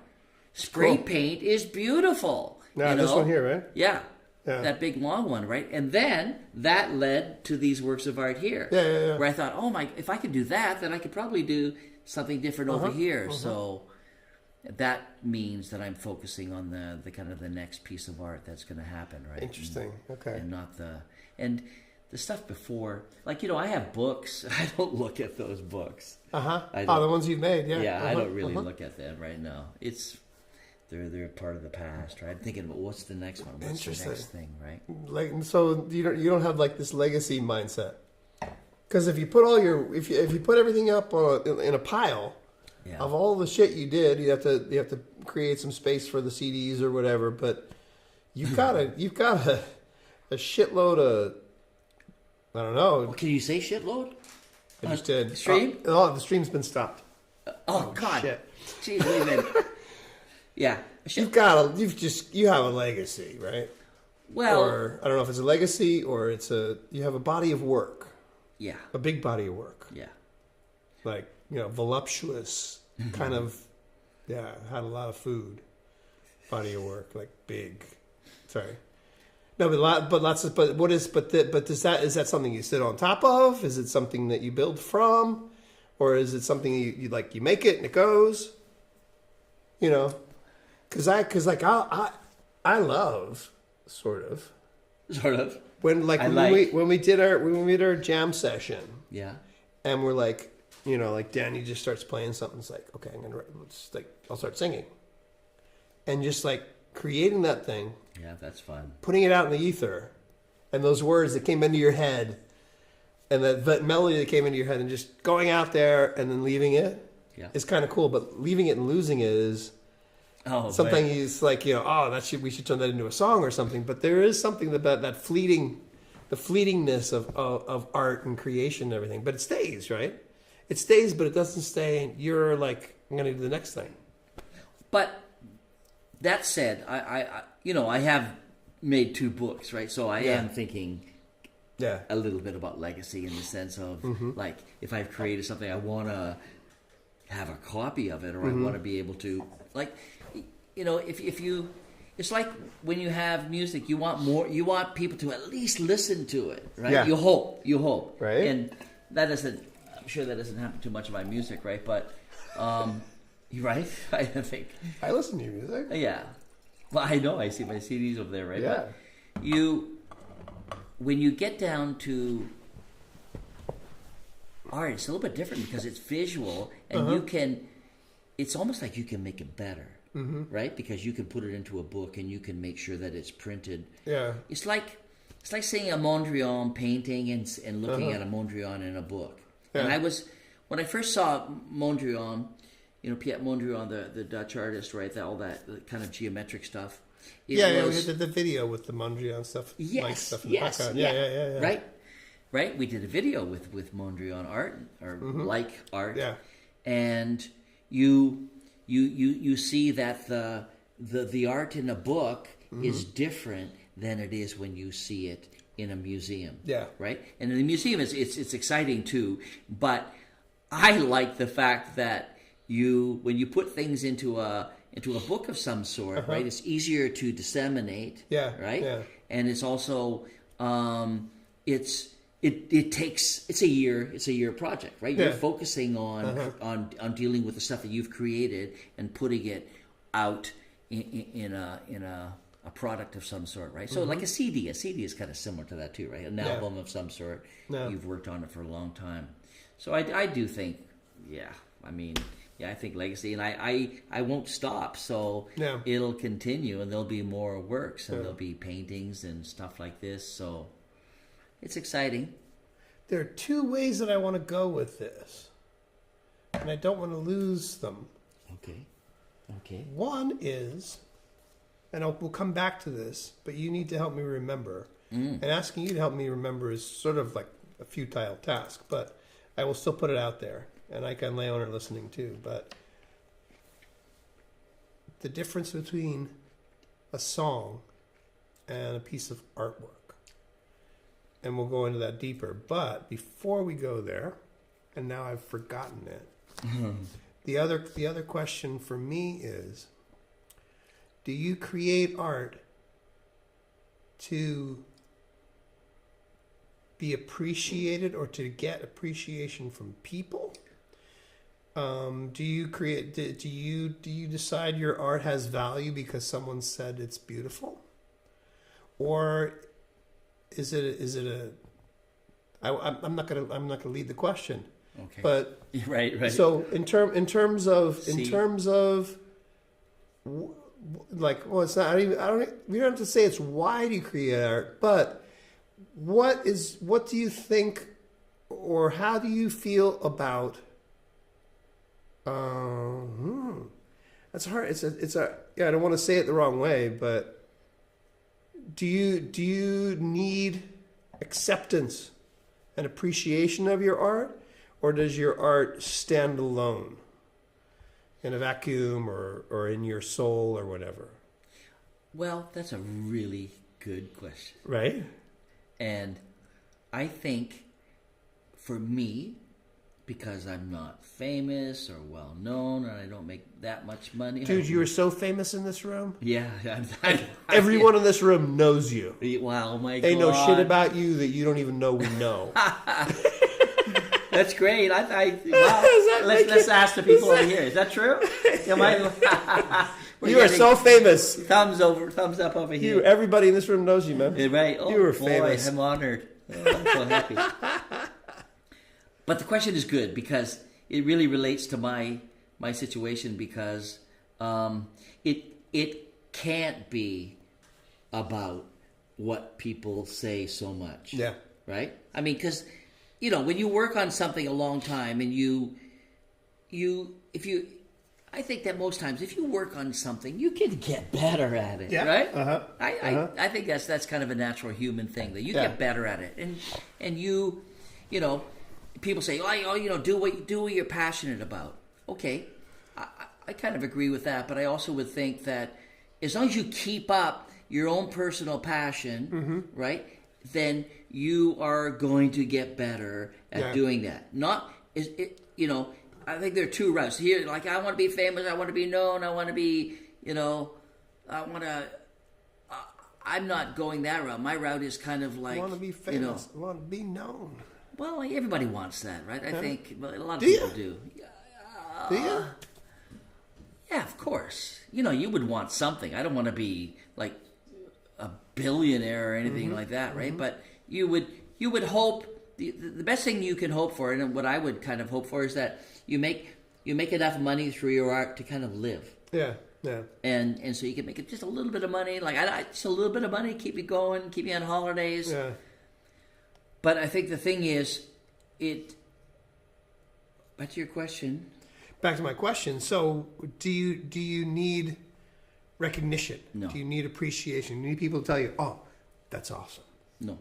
spray paint is beautiful. Now, this one here, right? Yeah. That big long one, right? And then that led to these works of art here. Yeah. Where I thought, if I could do that, then I could probably do something different over here. So that means that I'm focusing on the kind of the next piece of art that's going to happen, right? Interesting. Okay. And not the stuff before, like I have books. I don't look at those books. The ones you've made, yeah. Yeah, I don't really look at them right now. They're part of the past, right? I'm thinking about what's the next one, what's the next thing, right? Like, so you don't have like this legacy mindset, because if you put if you put everything up in a pile. Yeah. Of all the shit you did, you have to create some space for the CDs or whatever. But you've got a shitload of, I don't know. Well, can you say shitload? I just did. The stream? The stream's been stopped. Oh God! Shit. Jeez, wait a minute. Yeah, you have a legacy, right? Well, or I don't know if it's a legacy or you have a body of work. Yeah, a big body of work. Yeah, like. Voluptuous kind of, had a lot of food, body of work, like big. Sorry, no, but is that something you sit on top of? Is it something that you build from, or is it something you make it and it goes? Because I love sort of when we did our jam session, and we're like. Like Danny just starts playing something. It's like, okay, I'll start singing. And just like creating that thing. Yeah, that's fun. Putting it out in the ether. And those words that came into your head. And that melody that came into your head. And just going out there and then leaving it. Yeah. Is kind of cool. But leaving it and losing it is something is like, we should turn that into a song or something. But there is something about that the fleetingness of art and creation and everything. But it stays, right? It stays, but it doesn't stay. You're like, I'm going to do the next thing. But that said, I have made 2 books, right? So I am thinking a little bit about legacy in the sense of, like, if I've created something, I want to have a copy of it, or I want to be able to, like, if it's like when you have music, you want more. You want people to at least listen to it, right? Yeah. You hope, Right. And that doesn't. I'm sure that doesn't happen too much of my music, right? But you're right. I think. I listen to your music. Yeah. Well, I know. I see my CDs over there, right? Yeah. But when you get down to art, it's a little bit different because it's visual, and you can. It's almost like you can make it better, right? Because you can put it into a book, and you can make sure that it's printed. Yeah. It's like seeing a Mondrian painting and looking at a Mondrian in a book. Yeah. And when I first saw Mondrian, Piet Mondrian, the Dutch artist, right? All that kind of geometric stuff. We did the video with the Mondrian stuff. Yes, like stuff in the background. Yeah. Right. We did a video with Mondrian art or like art. Yeah. And you see that the art in a book is different than it is when you see it in a museum. Yeah. Right? And in the museum it's exciting too, but I like the fact that when you put things into a book of some sort, right? It's easier to disseminate. Yeah. Right? Yeah. And it's also it's a year project, right? Yeah. You're focusing on dealing with the stuff that you've created and putting it out in a product of some sort, right? So like a CD is kind of similar to that too, right? An album of some sort. Yeah. You've worked on it for a long time. So I do think, I think legacy, and I won't stop. So it'll continue, and there'll be more works, and there'll be paintings and stuff like this. So it's exciting. There are two ways that I want to go with this, and I don't want to lose them. Okay. One is, and we'll come back to this, but you need to help me remember. And asking you to help me remember is sort of like a futile task, but I will still put it out there, and I can lay on her listening too. But the difference between a song and a piece of artwork. And we'll go into that deeper. But before we go there, and now I've forgotten it, the other question for me is, do you create art to be appreciated or to get appreciation from people? Do you decide your art has value because someone said it's beautiful? Or is it I'm not gonna lead the question. Okay. But right. So in terms of like, well, it's not. We don't have to say it's why do you create art, but what do you think, or how do you feel about? That's hard. I don't want to say it the wrong way, but. Do you need acceptance and appreciation of your art, or does your art stand alone in a vacuum or in your soul or whatever? Well, that's a really good question. Right? And I think for me, because I'm not famous or well known and I don't make that much money. Dude, you are so famous in this room. Yeah. Everyone in this room knows you. Wow, my God. They know shit about you that you don't even know we know. That's great. Let's ask the people over here. Is that true? You are so famous. Thumbs up over here. Everybody in this room knows you, man. Right. Oh, you are boy, famous. I'm honored. I'm so happy. But the question is good because it really relates to my situation because it can't be about what people say so much. Yeah. Right? I mean, because, when you work on something a long time and I think that most times if you work on something, you can get better at it, right? I think that's kind of a natural human thing that you get better at it. And you people say, do what you're passionate about. Okay, I kind of agree with that, but I also would think that as long as you keep up your own personal passion, right, then you are going to get better at doing that. I think there are two routes here. Like, I want to be famous, I want to be known, I want to be, I want to I'm not going that route. My route is kind of like, You want to be famous. You want to be known. Well, everybody wants that, right? I think a lot of Do people you? do. Do you? Yeah, of course. You would want something. I don't want to be like a billionaire or anything like that, right? But you would hope the best thing you can hope for, and what I would kind of hope for, is that you make enough money through your art to kind of live. Yeah, yeah. And so you can make it just a little bit of money, just a little bit of money, keep you going, keep you on holidays. Yeah. But I think the thing is, back to your question. Back to my question. So, do you need recognition? No. Do you need appreciation? You need people to tell you, "Oh, that's awesome." No.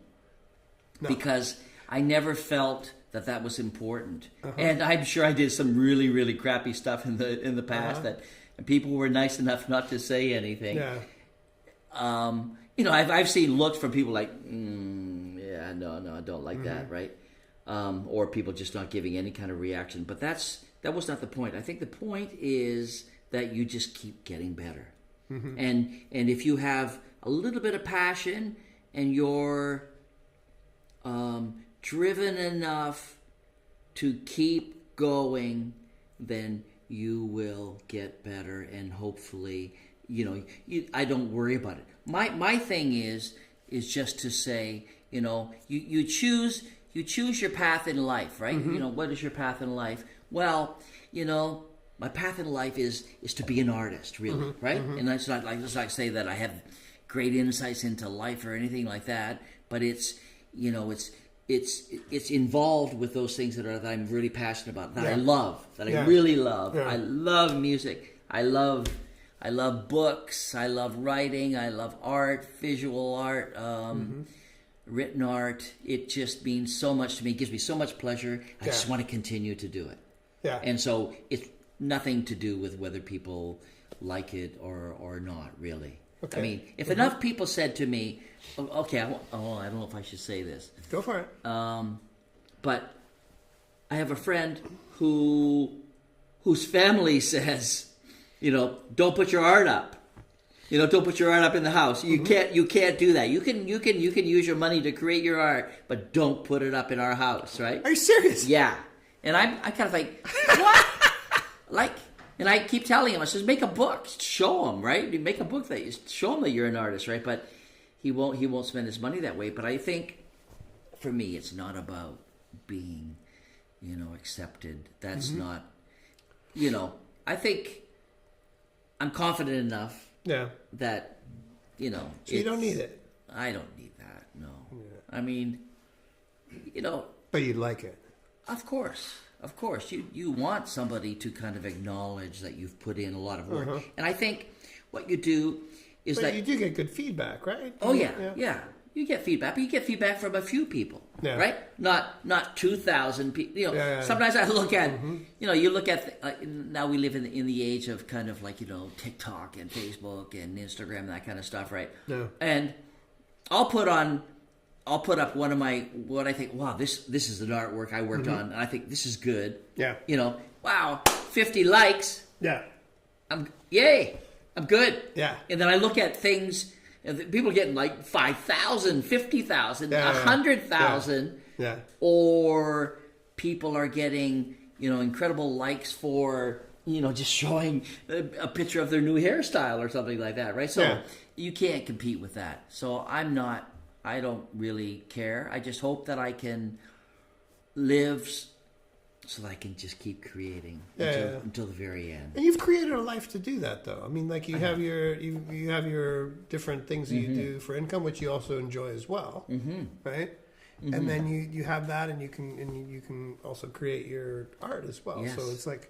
Because I never felt that was important, and I'm sure I did some really, really crappy stuff in the past that people were nice enough not to say anything. Yeah. I've seen looks from people like, yeah, no, I don't like that, right? Or people just not giving any kind of reaction. But that was not the point. I think the point is that you just keep getting better, and if you have a little bit of passion and you're driven enough to keep going, then you will get better, and hopefully, I don't worry about it. My thing is just to say, you choose your path in life, right? What is your path in life? Well, my path in life is to be an artist, really, right? And that's not like say that I have great insights into life or anything like that, but it's involved with those things that I'm really passionate about, that I love, that I really love. I love music. I love books. I love writing. I love art, visual art, written art. It just means so much to me. It gives me so much pleasure. I just want to continue to do it. Yeah. And so it's nothing to do with whether people like it or not, really. Okay. I mean, if enough people said to me, okay, I don't know if I should say this. Go for it. But I have a friend whose family says, don't put your art up. Don't put your art up in the house. You can't do that. You can use your money to create your art, but don't put it up in our house, right? Are you serious? Yeah. And I kind of like, what? And I keep telling him, I says, make a book, show him, right? You make a book show him that you're an artist, right? But he won't spend his money that way. But I think, for me, it's not about being, accepted. That's not, I think I'm confident enough that, So you don't need it. I don't need that, no. Yeah. I mean, But you like it. Of course. You want somebody to kind of acknowledge that you've put in a lot of work. And I think what you do is you do get good feedback, right? Oh, yeah. You get feedback, but you get feedback from a few people, right? Not 2,000 people. Sometimes I look at, you look at, now we live in the age of kind of like, TikTok and Facebook and Instagram and that kind of stuff, right? Yeah. And I'll put up one of what I think, wow, this is an artwork I worked on, and I think this is good. Yeah. Wow, 50 likes. Yeah. Yay, I'm good. Yeah. And then I look at things, and people are getting like 5,000, 50,000, 100,000. Yeah. Or people are getting, incredible likes for, just showing a picture of their new hairstyle or something like that, right? So you can't compete with that. So I don't really care. I just hope that I can live so that I can just keep creating until the very end. And you've created a life to do that, though. I mean, like you have your different things that you do for income, which you also enjoy as well, right? And then you have that, and you can also create your art as well. Yes. So it's like,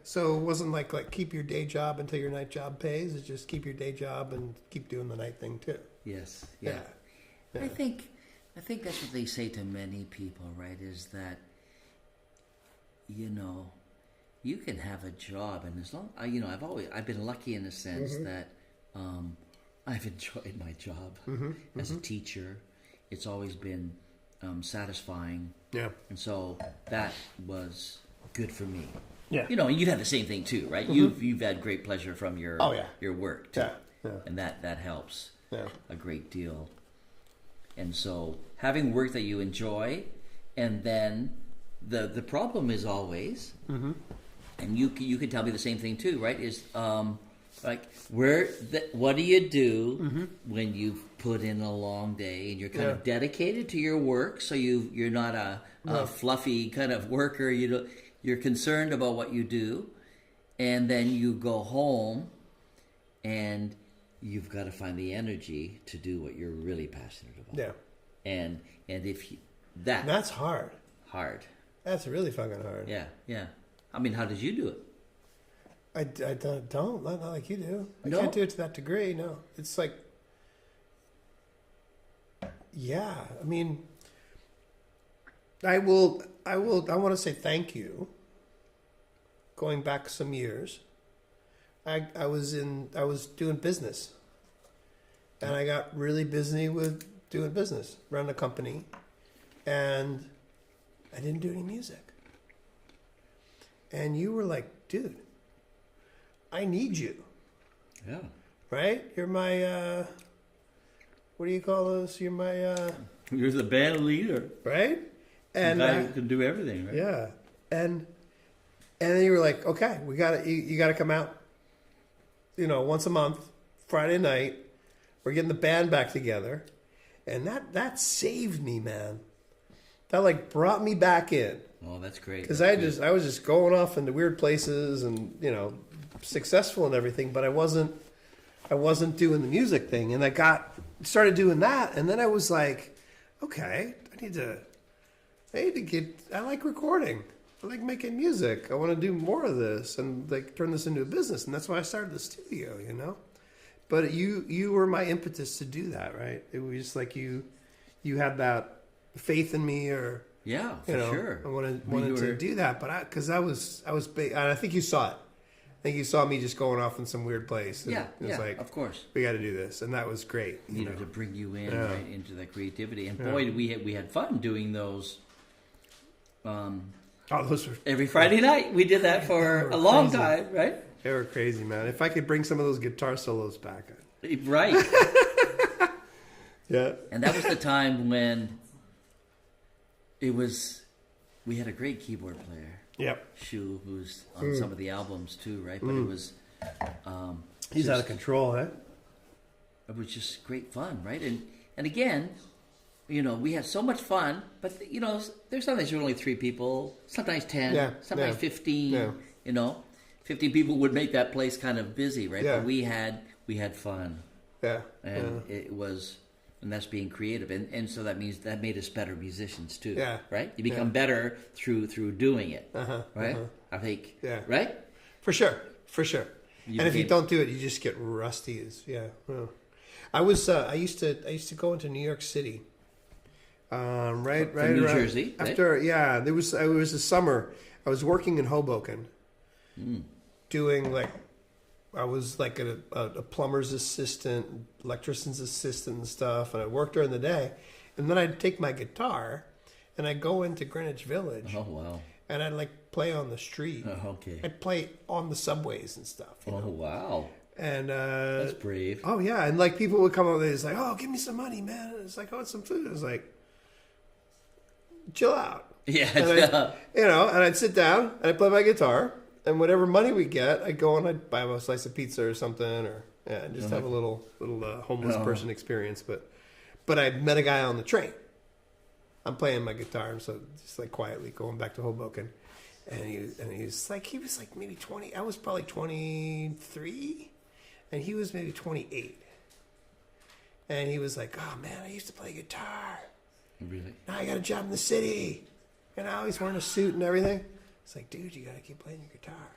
So it wasn't like keep your day job until your night job pays. It's just keep your day job and keep doing the night thing too. Yes. Yeah. I think that's what they say to many people, right? Is that you can have a job, and as long I've been lucky in the sense that I've enjoyed my job as a teacher. It's always been satisfying, and so that was good for me. Yeah, you've had the same thing too, right? You've had great pleasure from your work too, and that helps. a great deal. And so having work that you enjoy, and then the problem is always, and you could tell me the same thing too, right? Is like what do you do when you've put in a long day and you're kind of dedicated to your work, so you're not a fluffy kind of worker. You're concerned about what you do, and then you go home and you've got to find the energy to do what you're really passionate about. Yeah. And if that's hard. That's really fucking hard. Yeah. I mean, how did you do it? I don't not like you do. I No? can't do it to that degree. No, it's like, yeah. I mean, I want to say thank you. Going back some years, I was doing business, and I got really busy with doing business, running a company, and I didn't do any music. And you were like, dude, I need you. Yeah. Right? You're my, what do you call those? You're my, You're the band leader. right? And You can do everything, right? yeah. And then you were like, okay, you gotta come out, once a month, Friday night. We're getting the band back together. And that saved me, man. That like brought me back in. Oh, that's great. Because I was just going off into weird places and successful and everything, but I wasn't doing the music thing. And I started doing that, and then I was like, okay, I need to get. I like recording. I like making music. I want to do more of this and like turn this into a business. And that's why I started the studio. But you were my impetus to do that, right? It was like you had that faith in me, or. Yeah, for sure. I wanted to do that, but because I was big, and I think you saw it. I think you saw me just going off in some weird place. And it was like, of course. We got to do this, and that was great. To bring you in right into that creativity, and boy, we had fun doing those. Those were Every Friday night we did that for a long time, right? They were crazy, man. If I could bring some of those guitar solos back, right? Yeah. And that was the time when. We had a great keyboard player. Yep. Shu, who's on some of the albums too, right? But it was... He's out of control, huh? It was just great fun, right? And again, we had so much fun, but, there's sometimes only 3 people, sometimes 10, sometimes 15, 15 people would make that place kind of busy, right? Yeah. But we had fun. Yeah. And it was... And that's being creative, and so that means that made us better musicians too. Yeah, right. You become better through doing it. Right. I think. Yeah. Right. For sure. If you don't do it, you just get rusty. I used to go into New York City. Right. New Jersey. After it was a summer. I was working in Hoboken, doing like. I was like a plumber's assistant, electrician's assistant and stuff, and I worked during the day. And then I'd take my guitar, and I'd go into Greenwich Village. Oh, wow. And I'd like play on the street. Oh, okay. I'd play on the subways and stuff. Wow. And that's brave. Oh, yeah. And like people would come over there, it's like, oh, give me some money, man. And it's like, oh, it's some food. I was like, chill out. Yeah. And I'd sit down, and I'd play my guitar. And whatever money we get, I'd go and I'd buy a slice of pizza or something, or just have a little homeless person experience. But I met a guy on the train. I'm playing my guitar, and so just like quietly going back to Hoboken, and he was like maybe 20. I was probably 23, and he was maybe 28. And he was like, "Oh man, I used to play guitar. Really? Now I got a job in the city, and now he's wearing a suit and everything." It's like, dude, you gotta keep playing your guitar.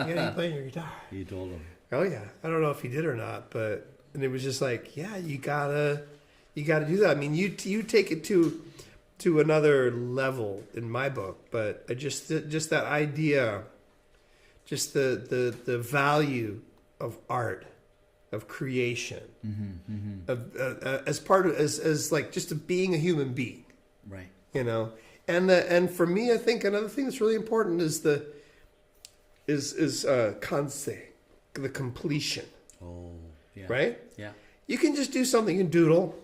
You gotta keep playing your guitar. You told him. Oh yeah, I don't know if he did or not, and it was just like, yeah, you gotta do that. I mean, you take it to another level in my book, but just that idea, just the value of art, of creation, as part of as like just being a human being, right? And for me, I think another thing that's really important is conce, the completion. Oh, yeah. Right? Yeah. you can just do something, you can doodle,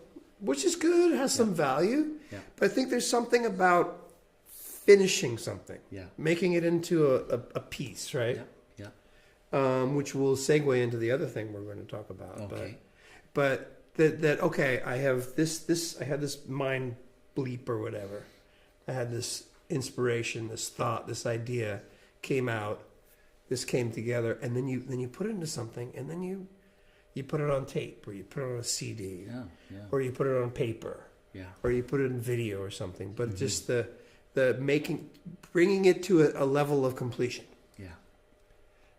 which is good, it has some value. Yeah. But I think there's something about finishing something, making it into a piece, right? Which will segue into the other thing we're going to talk about. Okay. But that okay, I have I had this mind bleep or whatever. I had this inspiration, this thought, this idea came out. This came together, and then you put it into something, and then you put it on tape, or you put it on a CD, or you put it on paper, or you put it in video or something. But just the bringing it to a level of completion.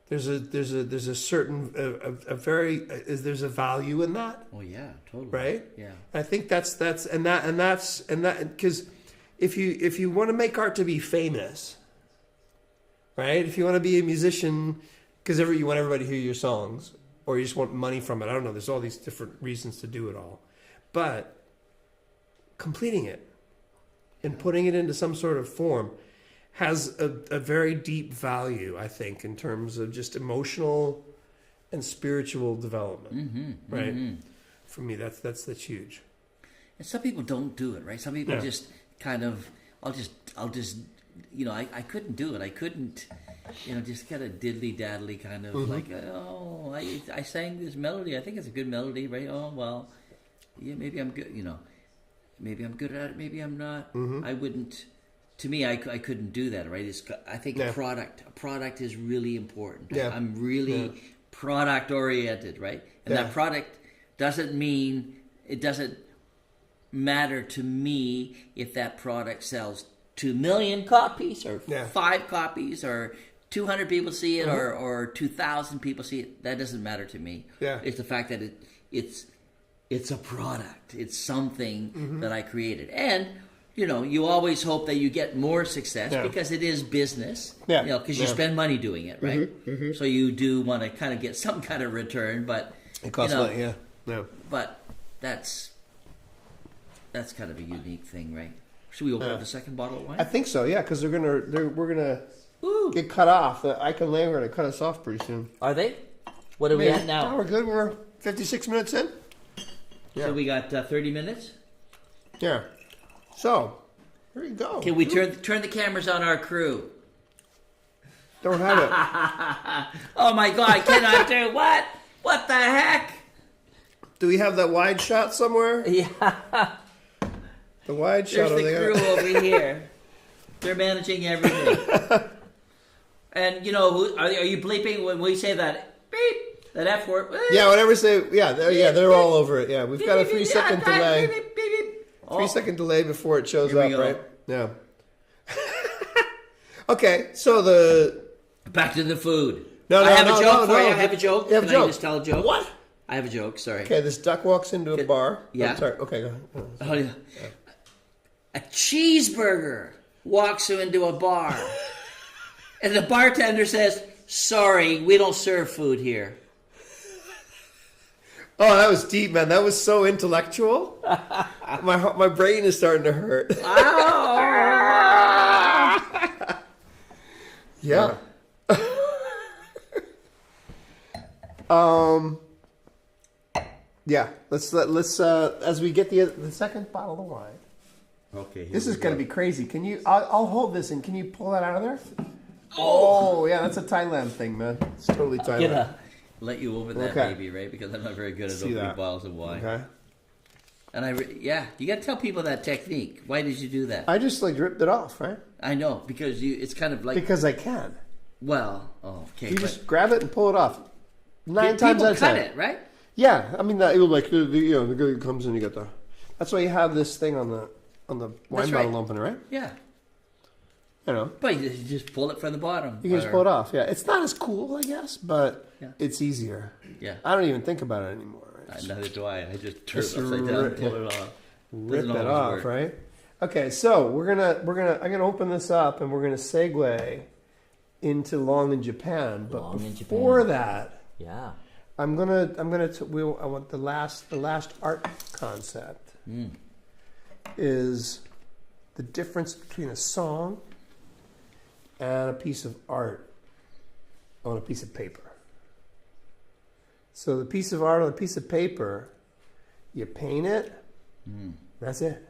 There's a certain there's a value in that. Oh yeah, totally. Right? Yeah. I think that's because if you want to make art to be famous, right? If you want to be a musician because you want everybody to hear your songs, or you just want money from it, I don't know. There's all these different reasons to do it all, but completing it and putting it into some sort of form has a very deep value, I think, in terms of just emotional and spiritual development, right? For me, that's huge. And some people don't do it, right? Some people just kind of, I'll just, I couldn't do it. I couldn't, just kind of diddly-daddly kind of like, I sang this melody. I think it's a good melody, right? Oh, well, yeah, maybe I'm good, maybe I'm good at it, maybe I'm not. I wouldn't. To me, I couldn't do that, right? I think a product is really important. Yeah. I'm really product oriented, right? And that product doesn't matter to me if that product sells 2 million copies or 5 copies or 200 people see it or 2,000 people see it. That doesn't matter to me. Yeah. It's the fact that it's a product. It's something that I created. And you always hope that you get more success because it is business. Because you spend money doing it, right? So you do want to kind of get some kind of return, but it costs money, But that's kind of a unique thing, right? Should we open up the second bottle of wine? I think so, yeah, because we're gonna get cut off. The Ike and Lang are gonna cut us off pretty soon. Are they? What are we at now? No, we're good. We're 56 minutes in. Yeah. So we got 30 minutes. Yeah. So, here you go. Can we turn the cameras on our crew? Don't have it. Oh my God! Can I do what? What the heck? Do we have that wide shot somewhere? Yeah. The wide shot. There's the crew over here. They're managing everything. And are you bleeping when we say that beep, that F word? Yeah, whenever say they're all over it. Yeah, we've got a 3-second delay. Beep, beep, beep. 3-second delay before it shows Here up, we go. right? Yeah. Okay, so back to the food. No, I have a joke for you. no. I have a joke. You have a Can joke. I just tell a joke? What? I have a joke. Sorry. Okay, this duck walks into a bar. Yeah. Oh, sorry. Okay, go ahead. Oh, yeah. A cheeseburger walks into a bar, and the bartender says, "Sorry, we don't serve food here." Oh, that was deep, man. That was so intellectual. My brain is starting to hurt. Yeah. Yeah. Let's as we get the second bottle of wine. Okay. This is going to be crazy. Can you? I'll hold this, and can you pull that out of there? Oh, yeah. That's a Thailand thing, man. It's totally Thailand. I'm gonna let you over that baby, right? Because I'm not very good at opening bottles of wine. Okay. And you got to tell people that technique. Why did you do that? I just ripped it off, right? I know because it's kind of like because I can. Well, okay. You just grab it and pull it off. 9 times out of 10. Cut it, right? Yeah, I mean it was the guy comes in, you get the. That's why you have this thing on the wine bottle opener, right? Yeah. But you just pull it from the bottom. You can just pull it off. Yeah, it's not as cool, I guess, but it's easier. Yeah. I don't even think about it anymore. Right? Neither do I. I just turn it upside down and pull it off. Rip it off, right? Okay, so I'm gonna open this up and we're gonna segue into Long in Japan. But before that, I want the last art concept is the difference between a song and a piece of art on a piece of paper. So the piece of art on a piece of paper you paint it. That's it.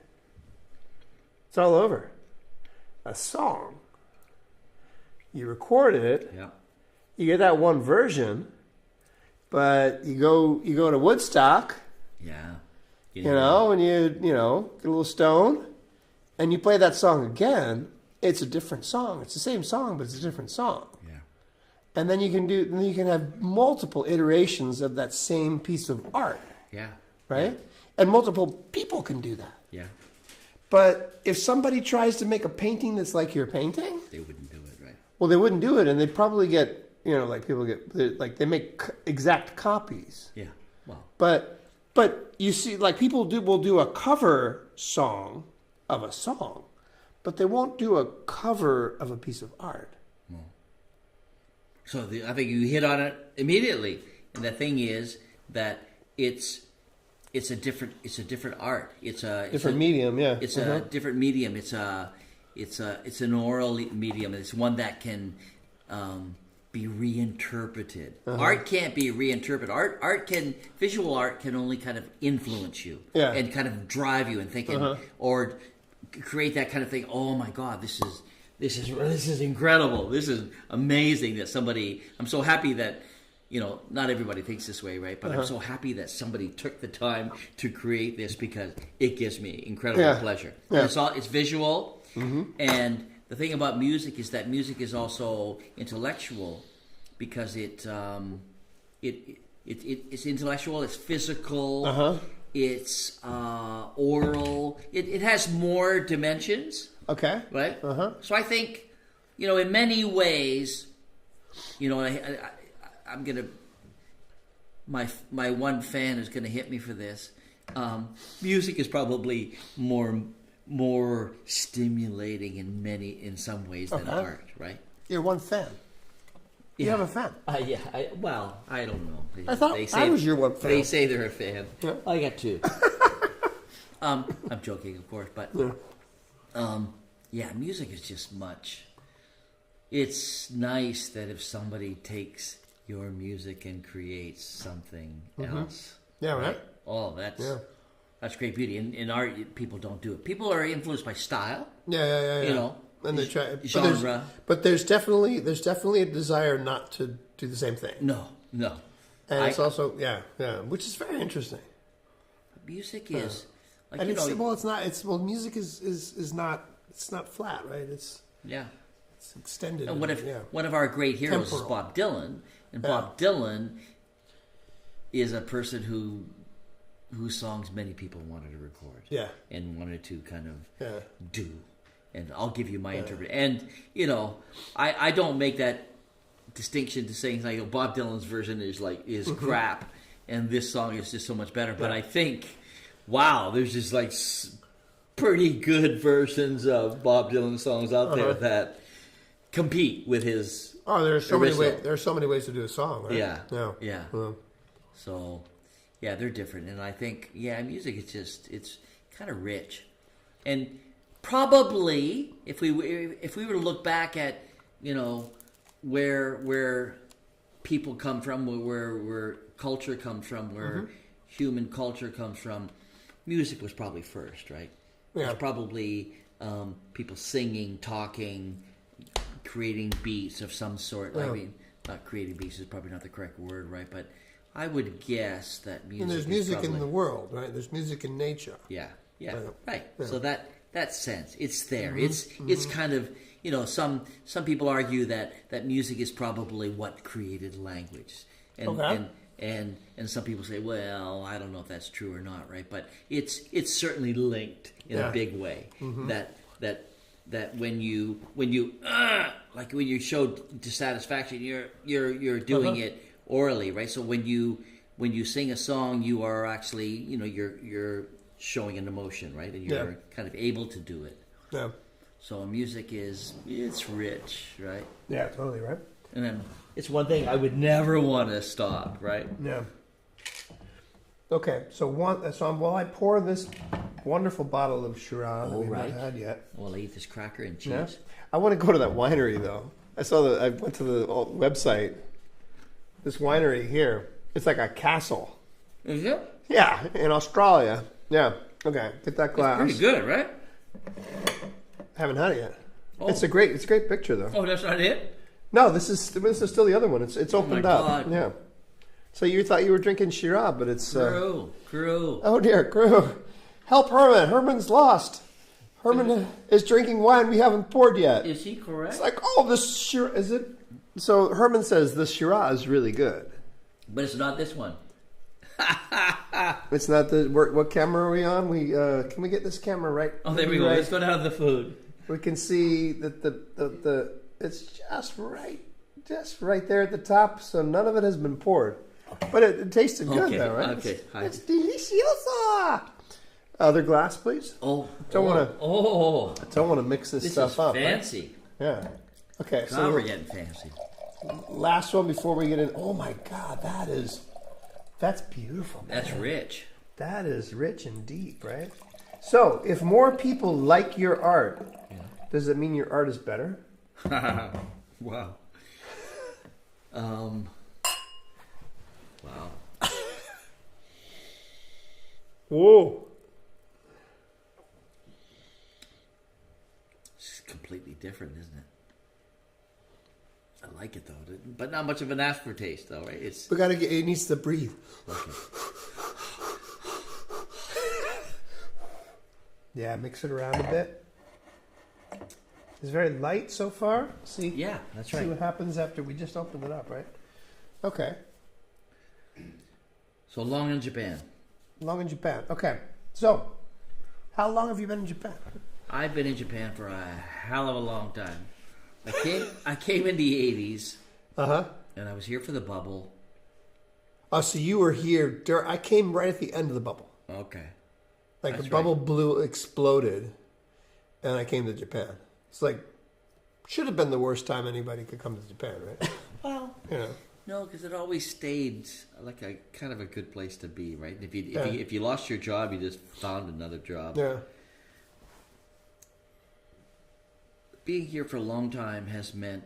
It's all over. A song, you record it. Yeah. You get that one version, but you go to Woodstock. Yeah. And you get a little stone, and you play that song again. It's a different song. It's the same song, but it's a different song. Yeah. And then you can have multiple iterations of that same piece of art. Yeah. Right? Yeah. And multiple people can do that. Yeah. But if somebody tries to make a painting that's like your painting, they wouldn't do it, right? Well, they wouldn't do it, and they'd probably get, people get, they make exact copies. Yeah. Well. But you see, like people will do a cover song of a song, but they won't do a cover of a piece of art. No. So I think you hit on it immediately, and the thing is that it's a different art. It's a different medium, yeah. It's a different medium. It's an oral medium. It's one that can be reinterpreted. Art can't be reinterpreted. Visual art can only kind of influence you and kind of drive you and thinking or create that kind of thing. Oh my God, this is incredible. This is amazing that somebody. I'm so happy that. Not everybody thinks this way, right? But I'm so happy that somebody took the time to create this because it gives me incredible pleasure. Yeah. It's visual, and the thing about music is that music is also intellectual because it's intellectual, it's physical, it's oral. It has more dimensions. Okay. Right. So I think, in many ways, I'm gonna. My one fan is gonna hit me for this. Music is probably more stimulating in some ways than art, right? You're one fan. You have a fan. Yeah. I don't know. I thought I was your one fan. They say they're a fan. Yeah. I got two. I'm joking, of course, but music is just much. It's nice that if somebody takes your music and creates something else. Yeah, right? Oh, that's great beauty. In art, people don't do it. People are influenced by style. Yeah. And they try genre. But there's definitely a desire not to do the same thing. No. And it's also which is very interesting. Music is like and music is not flat, right? It's extended. And one of our great heroes is Bob Dylan, and Bob Dylan is a person whose songs many people wanted to record, and wanted to kind of do. And I'll give you my interpretation. And I don't make that distinction to saying like Bob Dylan's version is crap, and this song is just so much better. But I think, there's just like pretty good versions of Bob Dylan songs out there that compete with his. Oh, there's so many ways. There's so many ways to do a song, right? Yeah. So, they're different, and I think music is it's kind of rich, and probably if we were to look back at where people come from, where culture comes from, where human culture comes from, music was probably first, right? Yeah. It's probably people singing, talking, creating beats of some sort. I mean, not creating beats is probably not the correct word, right? But I would guess that music. And there's music in the world, right? There's music in nature. Yeah, right. Yeah. So that sense, it's there. It's kind of some people argue that music is probably what created language, and some people say, well, I don't know if that's true or not, right? But it's certainly linked in a big way. That when you like when you show dissatisfaction, you're doing it orally, right? So when you sing a song, you are actually you're showing an emotion, right? And you're kind of able to do it. Yeah. So music it's rich, right? Yeah, totally, right? And then it's one thing I would never want to stop, right? Yeah. Okay, so while I pour this wonderful bottle of Shiraz that we've not had yet. Well, I eat this cracker and cheese. Yeah. I want to go to that winery though. I went to the website. This winery here, it's like a castle. Is it? Yeah, in Australia. Yeah. Okay, get that glass. Pretty good, right? Haven't had it yet. Oh. It's a great picture though. Oh, that's not it? No, this is still the other one. It's opened up. God. Yeah. So you thought you were drinking Shiraz, but it's Crew. Oh dear, Crew. Help Herman. Herman's lost. Herman is drinking wine we haven't poured yet. Is he correct? It's like, oh, this Shiraz, is it? So Herman says this Shiraz is really good. But it's not this one. It's not the. What camera are we on? Can we get this camera right? Oh, there we go. Right? Let's go down to the food. We can see that the it's just right there at the top. So none of it has been poured, but it tasted good though, right? Okay. It's delicioso. Other glass, please. Don't want to mix this stuff up. Fancy. Right? Yeah. Okay. Now So we're getting fancy. last one before we get in. Oh my God, that's beautiful. Man. That's rich. That is rich and deep, right? So, if more people like your art, does it mean your art is better? Wow. Wow. Whoa. It's completely different, isn't it? I like it though, but not much of an aftertaste though, right? It needs to breathe. Okay. Yeah, mix it around a bit. It's very light so far. See? Yeah, that's See right. what happens after we just opened it up, right? Okay. So long in Japan. Long in Japan. Okay. So, how long have you been in Japan? I've been in Japan for a hell of a long time. I came in the 80s. Uh-huh. And I was here for the bubble. Oh, so you were here. I came right at the end of the bubble. Okay. Like That's the bubble exploded, and I came to Japan. It's like, should have been the worst time anybody could come to Japan, right? Well, You know. no, because it always stayed like a kind of a good place to be, right? If you lost your job, you just found another job. Yeah. Being here for a long time has meant.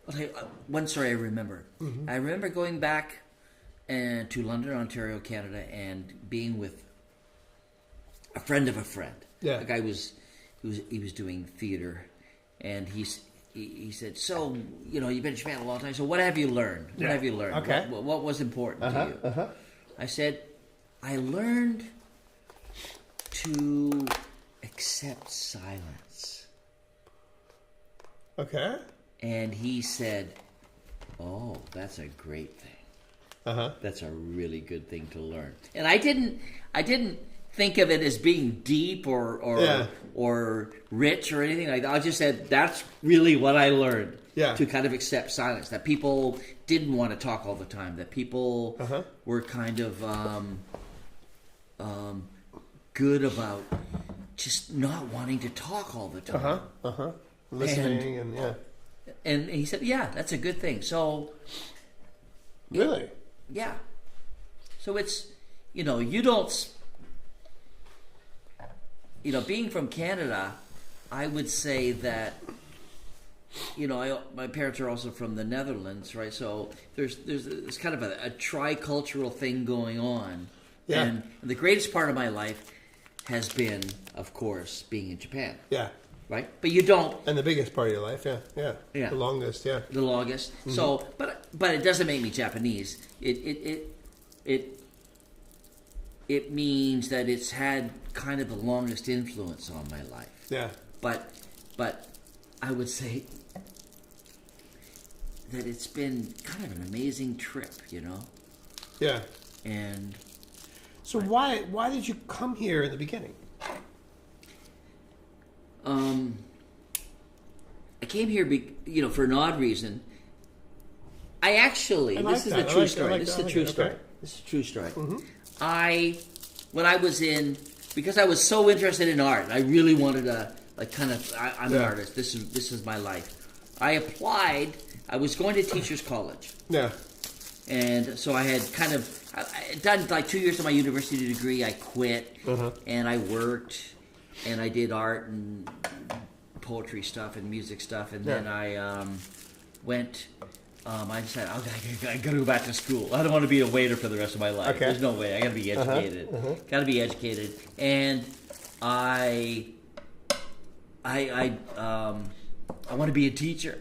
I'll tell you, one story I remember. Mm-hmm. I remember going back to London, Ontario, Canada, and being with a friend of a friend. Yeah. The guy was doing theater, and he said, "So, you've been in Japan a long time. So, what have you learned? What have you learned? Okay. What was important to you?" I said, "I learned to accept silence." Okay. And he said, "Oh, that's a great thing. That's a really good thing to learn." And I didn't think of it as being deep or rich or anything like that. I just said that's really what I learned. Yeah. To kind of accept silence. That people didn't want to talk all the time. That people were kind of good about just not wanting to talk all the time. Listening and yeah. And he said, "Yeah, that's a good thing." So, Really? yeah. So it's, you don't, being from Canada, I would say that, my parents are also from the Netherlands, right? So there's kind of a tricultural thing going on. Yeah. And the greatest part of my life has been, of course, being in Japan. Yeah. Right? But you don't. And the biggest part of your life, yeah. Yeah. The longest, yeah. The longest. Mm-hmm. So, but it doesn't make me Japanese. It means that it's had kind of the longest influence on my life. Yeah. But I would say that it's been kind of an amazing trip, Yeah. And so why did you come here in the beginning? I came here, for an odd reason. I actually, this is a true story. This is a true story. This is a true story. When I was because I was so interested in art, I really wanted to, I'm an artist. This is my life. I applied. I was going to teachers college. Yeah. And so I had I had done 2 years of my university degree. I quit, and I worked, and I did art and poetry stuff and music stuff, and then I went I decided I got to go back to school. I don't want to be a waiter for the rest of my life. Okay. There's no way. I got to be educated. Got to be educated. And I want to be a teacher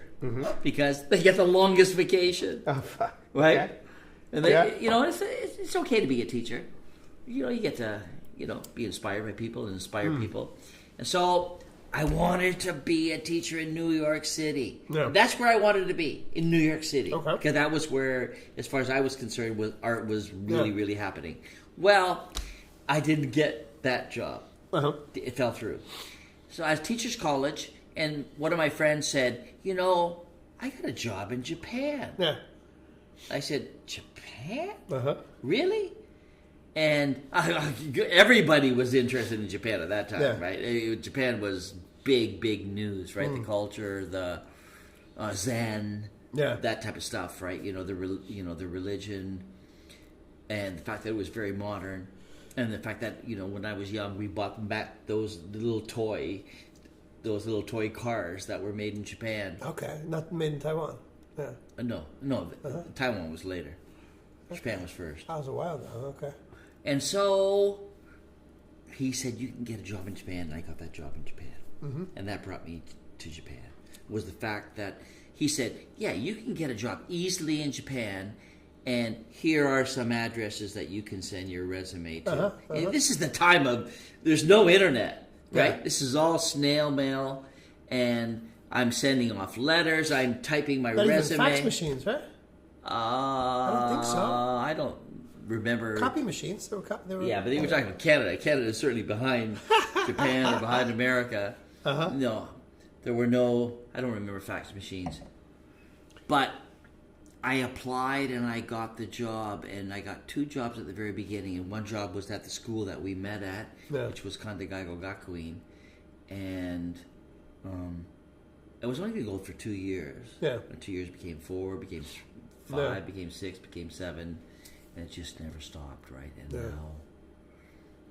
because they get the longest vacation, right? Okay. And they, you know, it's okay to be a teacher. You know, you get to be inspired by people and inspire people. And so I wanted to be a teacher in New York City. Yeah. That's where I wanted to be, in New York City. Okay. Because that was where, as far as I was concerned, art was really happening. Well, I didn't get that job. It fell through. So I was teacher's college, and one of my friends said, I got a job in Japan. Yeah. I said, Japan? Really? And everybody was interested in Japan at that time, right? Japan was big news, right? The culture, the Zen, that type of stuff, right? The religion, and the fact that it was very modern, and the fact that when I was young, we bought back those little toy cars that were made in Japan. Okay, not made in Taiwan. Yeah. No, Taiwan was later. Japan was first. That was a while though. Okay. And so he said, you can get a job in Japan, and I got that job in Japan. And that brought me to Japan, was the fact that he said, yeah, you can get a job easily in Japan, and here are some addresses that you can send your resume to. And this is the time of, there's no internet, right? Yeah. This is all snail mail, and I'm sending off letters, I'm typing my resume. Even fax machines, right? I don't think so. I don't remember. Copy machines. They were yeah, but they were talking about Canada. Canada is certainly behind Japan or behind America. No, there were no, I don't remember fax machines. But I applied and I got the job, and I got 2 jobs at the very beginning, and one job was at the school that we met at, which was Kandagaigo Gakuin. And I was only going to go for 2 years. Yeah. 2 years became 4, became 5, became 6, became 7. And it just never stopped, right? And now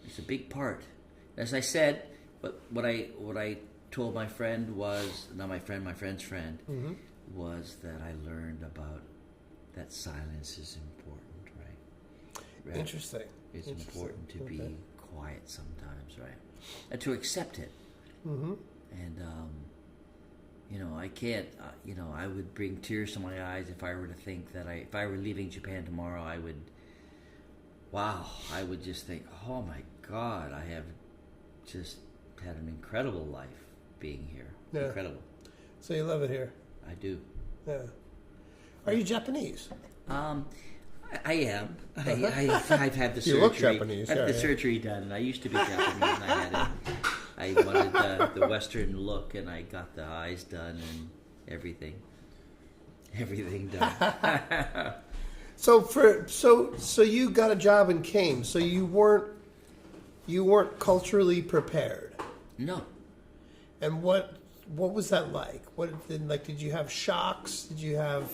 it's a big part. As I said, but what I told my friend was, not my friend, my friend's friend, was that I learned about that silence is important, right? Interesting. It's important to be quiet sometimes, right? And to accept it. And I can't. I would bring tears to my eyes if I were to think that if I were leaving Japan tomorrow, I would just think, oh my God, I have just had an incredible life being here. Yeah. Incredible. So you love it here? I do. Yeah. Are you Japanese? I am. I've had the surgery. You look Japanese. I've had the surgery done, and I used to be Japanese, and I wanted the Western look, and I got the eyes done and everything done. So you got a job and came. So you weren't culturally prepared. No. And what was that like? Did you have shocks? Did you have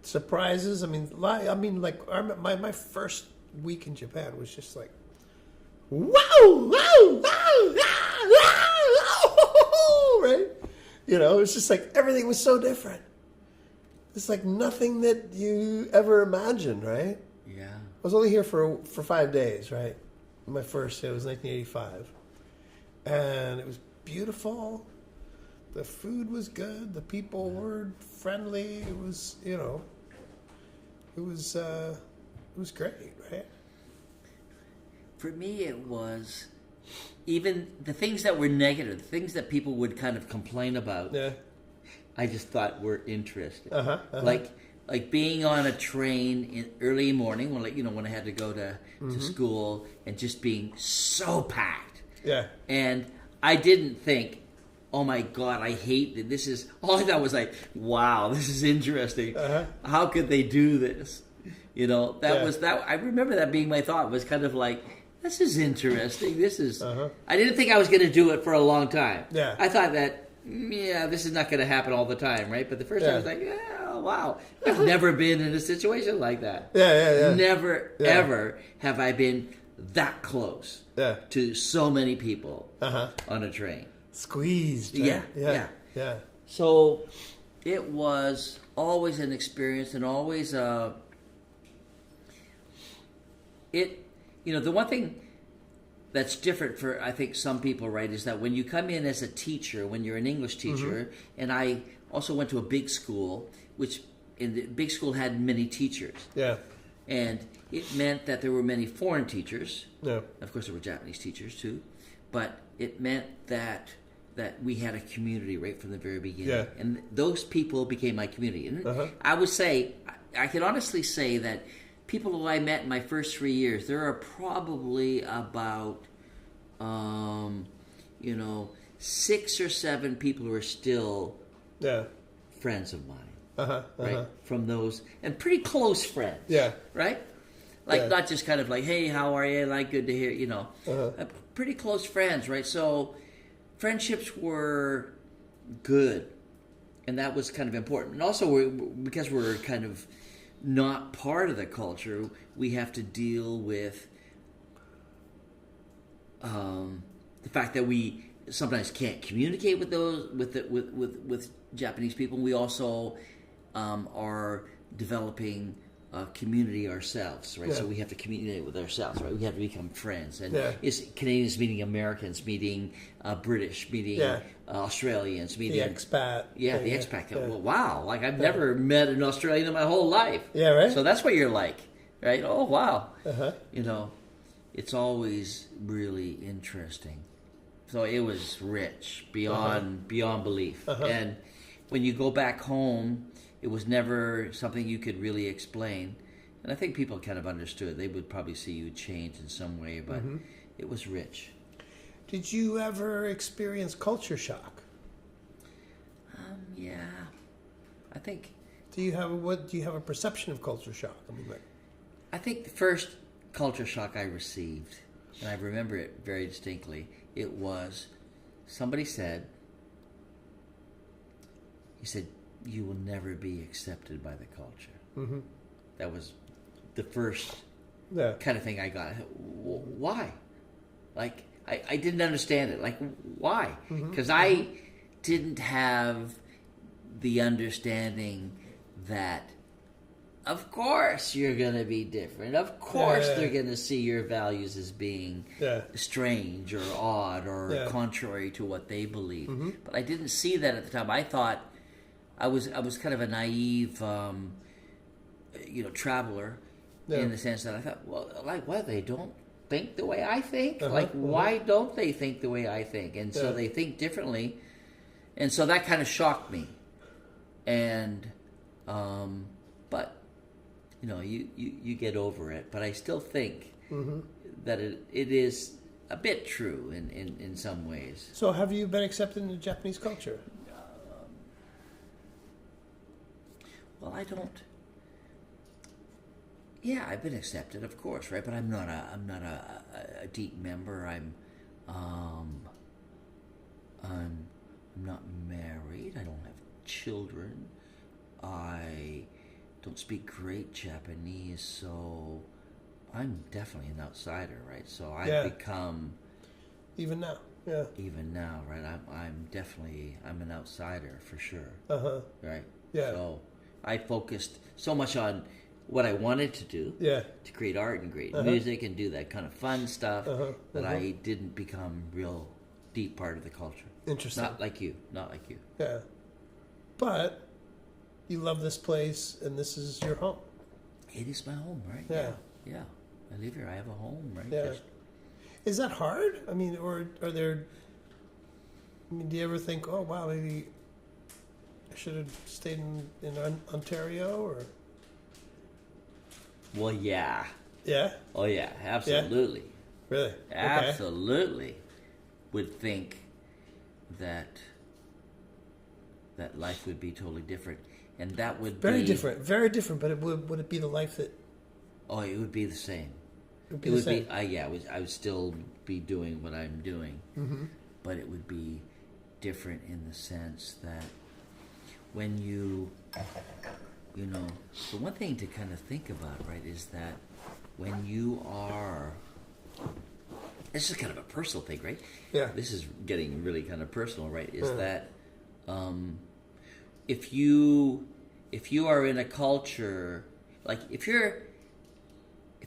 surprises? I mean, my first week in Japan was just like, wow, right? It's just like everything was so different. It's like nothing that you ever imagined, right? Yeah. I was only here for 5 days, right? My first day was 1985. And it was beautiful. The food was good. The people were friendly. It was, it was great, right? For me, it was even the things that were negative, the things that people would kind of complain about. Yeah. I just thought were interesting. Like being on a train early morning when I had to go to school, and just being so packed. Yeah. And I didn't think, oh my God, I hate this. All I thought was like, wow, this is interesting. How could they do this? Was that. I remember that being my thought, was kind of like, this is interesting. This is. I didn't think I was going to do it for a long time. Yeah. I thought that. Yeah, this is not going to happen all the time, right? But the first time I was like, yeah, wow. I've never been in a situation like that. Yeah. Never, ever have I been that close to so many people on a train. Squeezed, right? Yeah. So it was always an experience and always the one thing that's different for, I think, some people, right, is that when you come in as a teacher, when you're an English teacher, and I also went to a big school, which in the big school had many teachers. Yeah. And it meant that there were many foreign teachers. Yeah. Of course, there were Japanese teachers too. But it meant that we had a community right from the very beginning. Yeah. And those people became my community. And I would say, I can honestly say that people who I met in my first 3 years, there are probably about, 6 or 7 people who are still friends of mine. Right? From those, and pretty close friends. Yeah. Right? Like, not just kind of like, hey, how are you? Like, good to hear, pretty close friends, right? So friendships were good. And that was kind of important. And also, because we're kind of not part of the culture, we have to deal with the fact that we sometimes can't communicate with those with Japanese people. We also are developing a community ourselves, right? So we have to communicate with ourselves, right? We have to become friends, and it's Canadians meeting Americans, meeting British, meeting Australians, meeting the expat. the expat. Well, wow, like I've never met an Australian in my whole life. Yeah, right. So that's what you're like, right? Oh, wow. It's always really interesting. So it was rich beyond belief. And when you go back home, it was never something you could really explain. And I think people kind of understood. They would probably see you change in some way, but it was rich. Did you ever experience culture shock? Yeah. I think... Do you have a perception of culture shock? I think the first culture shock I received, and I remember it very distinctly, it was somebody said, you will never be accepted by the culture. That was the first kind of thing I got. Why? Like, I didn't understand it. Like, why? Because I didn't have the understanding that, of course, you're going to be different. Of course, they're going to see your values as being strange or odd or contrary to what they believe. But I didn't see that at the time. I thought I was kind of a naive, traveler in the sense that I thought, well, like, what? They don't think the way I think? Why don't they think the way I think? And so they think differently. And so that kind of shocked me. And, but, you get over it. But I still think that it is a bit true in some ways. So have you been accepted in the Japanese culture? Well, I don't. Yeah, I've been accepted, of course, right? But I'm not a deep member. I'm not married. I don't have children. I don't speak great Japanese, so I'm definitely an outsider, right? So I've become even now, right? I'm an outsider for sure, right? Yeah. So I focused so much on what I wanted to do, to create art and create music and do that kind of fun stuff, that I didn't become real deep part of the culture. Interesting. Not like you. Yeah. But you love this place, and this is your home. It is my home, right? Yeah. I live here. I have a home, right? Yeah. Is that hard? I mean, or are there... do you ever think, oh, wow, maybe I should have stayed in Ontario, or... Well, yeah. Yeah? Oh, yeah. Absolutely. Yeah? Really? Absolutely. Would think that life would be totally different. And that would be... Very different, but would it be the life that... Oh, it would be the same. It would be the same. I would still be doing what I'm doing. But it would be different in the sense that when you... the one thing to kind of think about, right, is that when you are... This is kind of a personal thing, right? Yeah. This is getting really kind of personal, right? Is that if you are in a culture, like if you're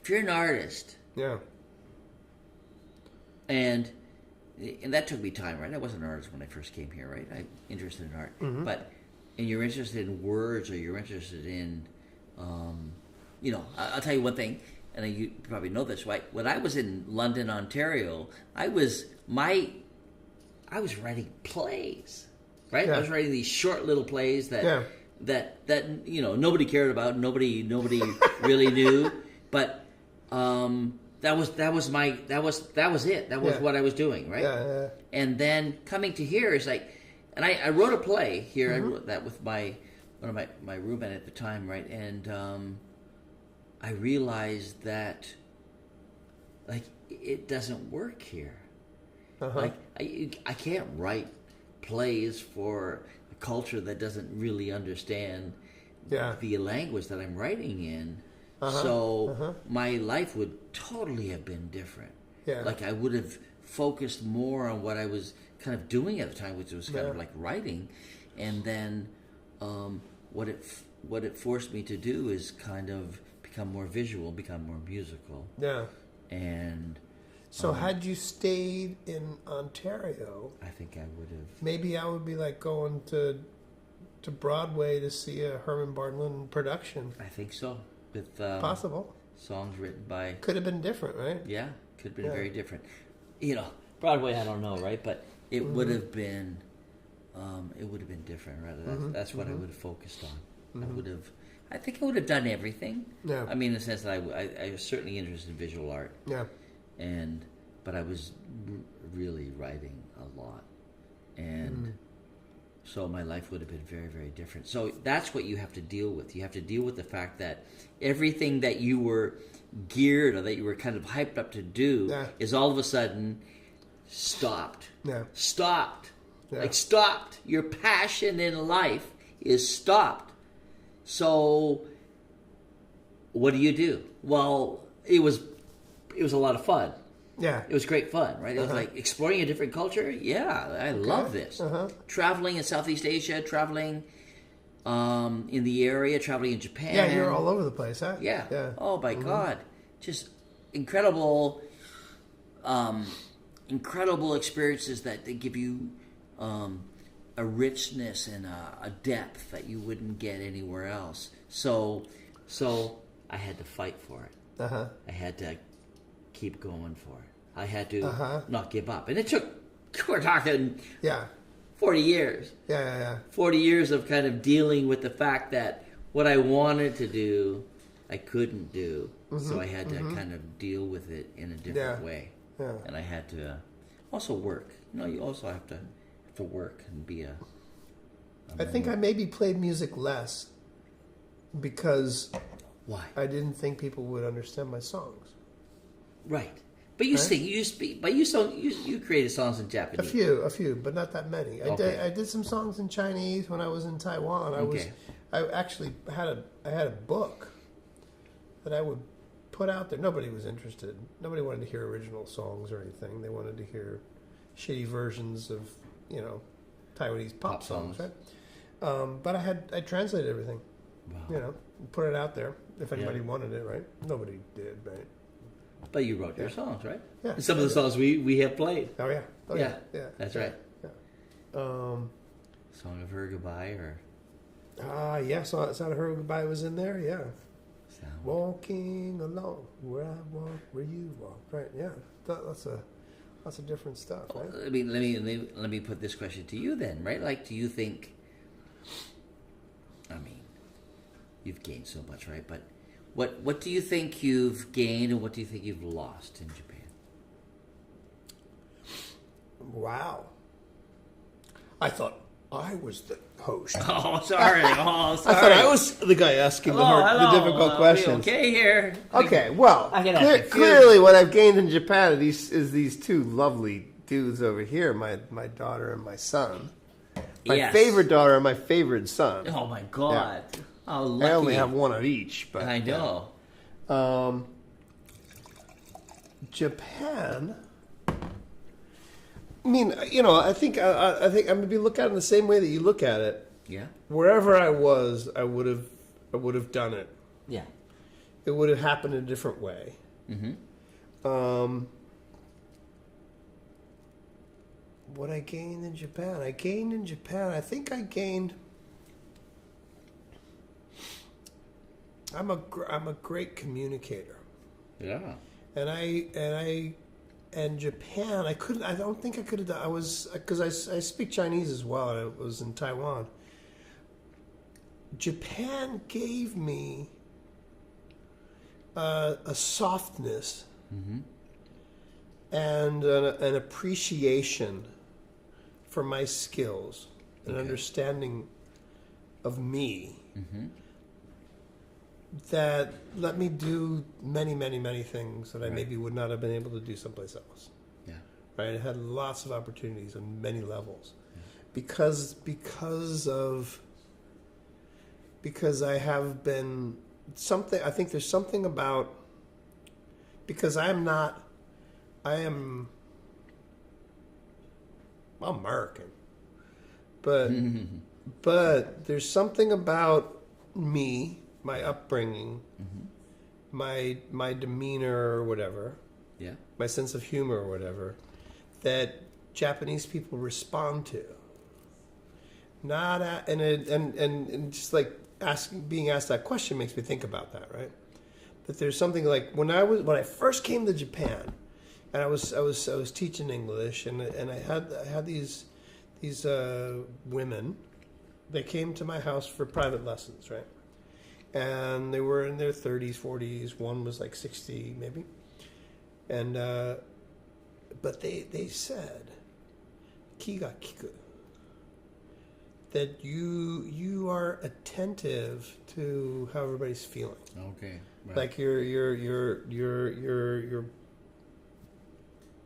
an artist, Yeah. and that took me time, right? I wasn't an artist when I first came here, right? I'm interested in art, and you're interested in words, or you're interested in, I'll tell you one thing, and you probably know this, right? When I was in London, Ontario, I was writing plays, right? Yeah. I was writing these short little plays that Yeah. that nobody cared about, nobody really knew, but that was it. That was what I was doing, right? Yeah. And then coming to here is like, and I wrote a play here. I wrote that with one of my roommate at the time, right? And I realized that like it doesn't work here. Like I can't write plays for a culture that doesn't really understand the language that I'm writing in. So my life would totally have been different. Yeah. Like I would have focused more on what I was kind of doing at the time, which was kind of like writing, and then what it forced me to do is kind of become more visual, become more musical. Yeah. And so had you stayed in Ontario, I think I would have. maybe I would be like going to Broadway to see a Herman Bartelen production. I think so. With Possible. songs written by. Could have been different, right? Yeah, could have been very different. Broadway, I don't know, right? But it would have been. It would have been different, rather. That's what I would have focused on. I think I would have done everything. Yeah. I mean, in the sense that I was certainly interested in visual art. Yeah. But I was really writing a lot, and so my life would have been very, very different. So that's what you have to deal with. You have to deal with the fact that everything that you were geared or that you were kind of hyped up to do is all of a sudden stopped. Yeah. Stopped. Yeah. Like stopped. Your passion in life is stopped. So what do? Well, it was a lot of fun. Yeah. It was great fun, right? It was like exploring a different culture. Yeah, I love this. Traveling in Southeast Asia, traveling in the area, traveling in Japan. Yeah, you're all over the place, huh? Yeah. Yeah. Oh my God, just incredible, incredible experiences that they give you a richness and a depth that you wouldn't get anywhere else. So I had to fight for it. I had to keep going for it. I had to not give up. And it took, we're talking 40 years. Yeah. 40 years of kind of dealing with the fact that what I wanted to do, I couldn't do. So I had to kind of deal with it in a different way. Yeah. And I had to also work. You also have to work and be a I think I maybe played music less because why? I didn't think people would understand my songs. Right. But you sing, you speak, but you created songs in Japanese. A few, but not that many. Okay. I did some songs in Chinese when I was in Taiwan. I actually had a book that I would put out there. Nobody was interested. Nobody wanted to hear original songs or anything. They wanted to hear shitty versions of, Taiwanese pop songs, right? But I translated everything. Wow. Put it out there if anybody wanted it, right? Nobody did, right? But you wrote your songs, right? Yeah. And some of the songs we have played. Oh yeah. Yeah. That's right. Yeah. Song of Her Goodbye or Sound of Her Goodbye was in there, yeah. Sound. Walking along where I walk, where you walk, right? Yeah, lots of different stuff. Right? Well, let me put this question to you then, right? Like, do you think? I mean, you've gained so much, right? But what do you think you've gained, and what do you think you've lost in Japan? Wow. I thought I was the host. Oh, sorry. I thought I was the guy asking the difficult questions. Okay, here. Okay, well, clearly what I've gained in Japan is these two lovely dudes over here, my daughter and my son. My favorite daughter and my favorite son. Oh, my God. Yeah. Oh, lucky. I only have one of each. But I know. Japan... I mean, I think I'm going to look at it in the same way that you look at it. Yeah. Wherever I was, I would have done it. Yeah. It would have happened in a different way. Mm-hmm. What I gained in Japan? I think I gained. I'm a great communicator. Yeah. And Japan, I don't think I could have done. Because I speak Chinese as well. And I was in Taiwan. Japan gave me a softness and an appreciation for my skills, an understanding of me that let me do many, many, many things that I maybe would not have been able to do someplace else. Yeah. Right? I had lots of opportunities on many levels because I have been something. I think there's something about because I'm American, but there's something about me, my upbringing, my demeanor or whatever, my sense of humor or whatever, that Japanese people respond to. And just like being asked that question makes me think about that, right? That there's something like when I first came to Japan, and I was teaching English, and I had these women. They came to my house for private lessons, right? And they were in their 30s, 40s. One was like 60, maybe. And but they said, "Kiga kiku." That you are attentive to how everybody's feeling. Okay. Right. Like you're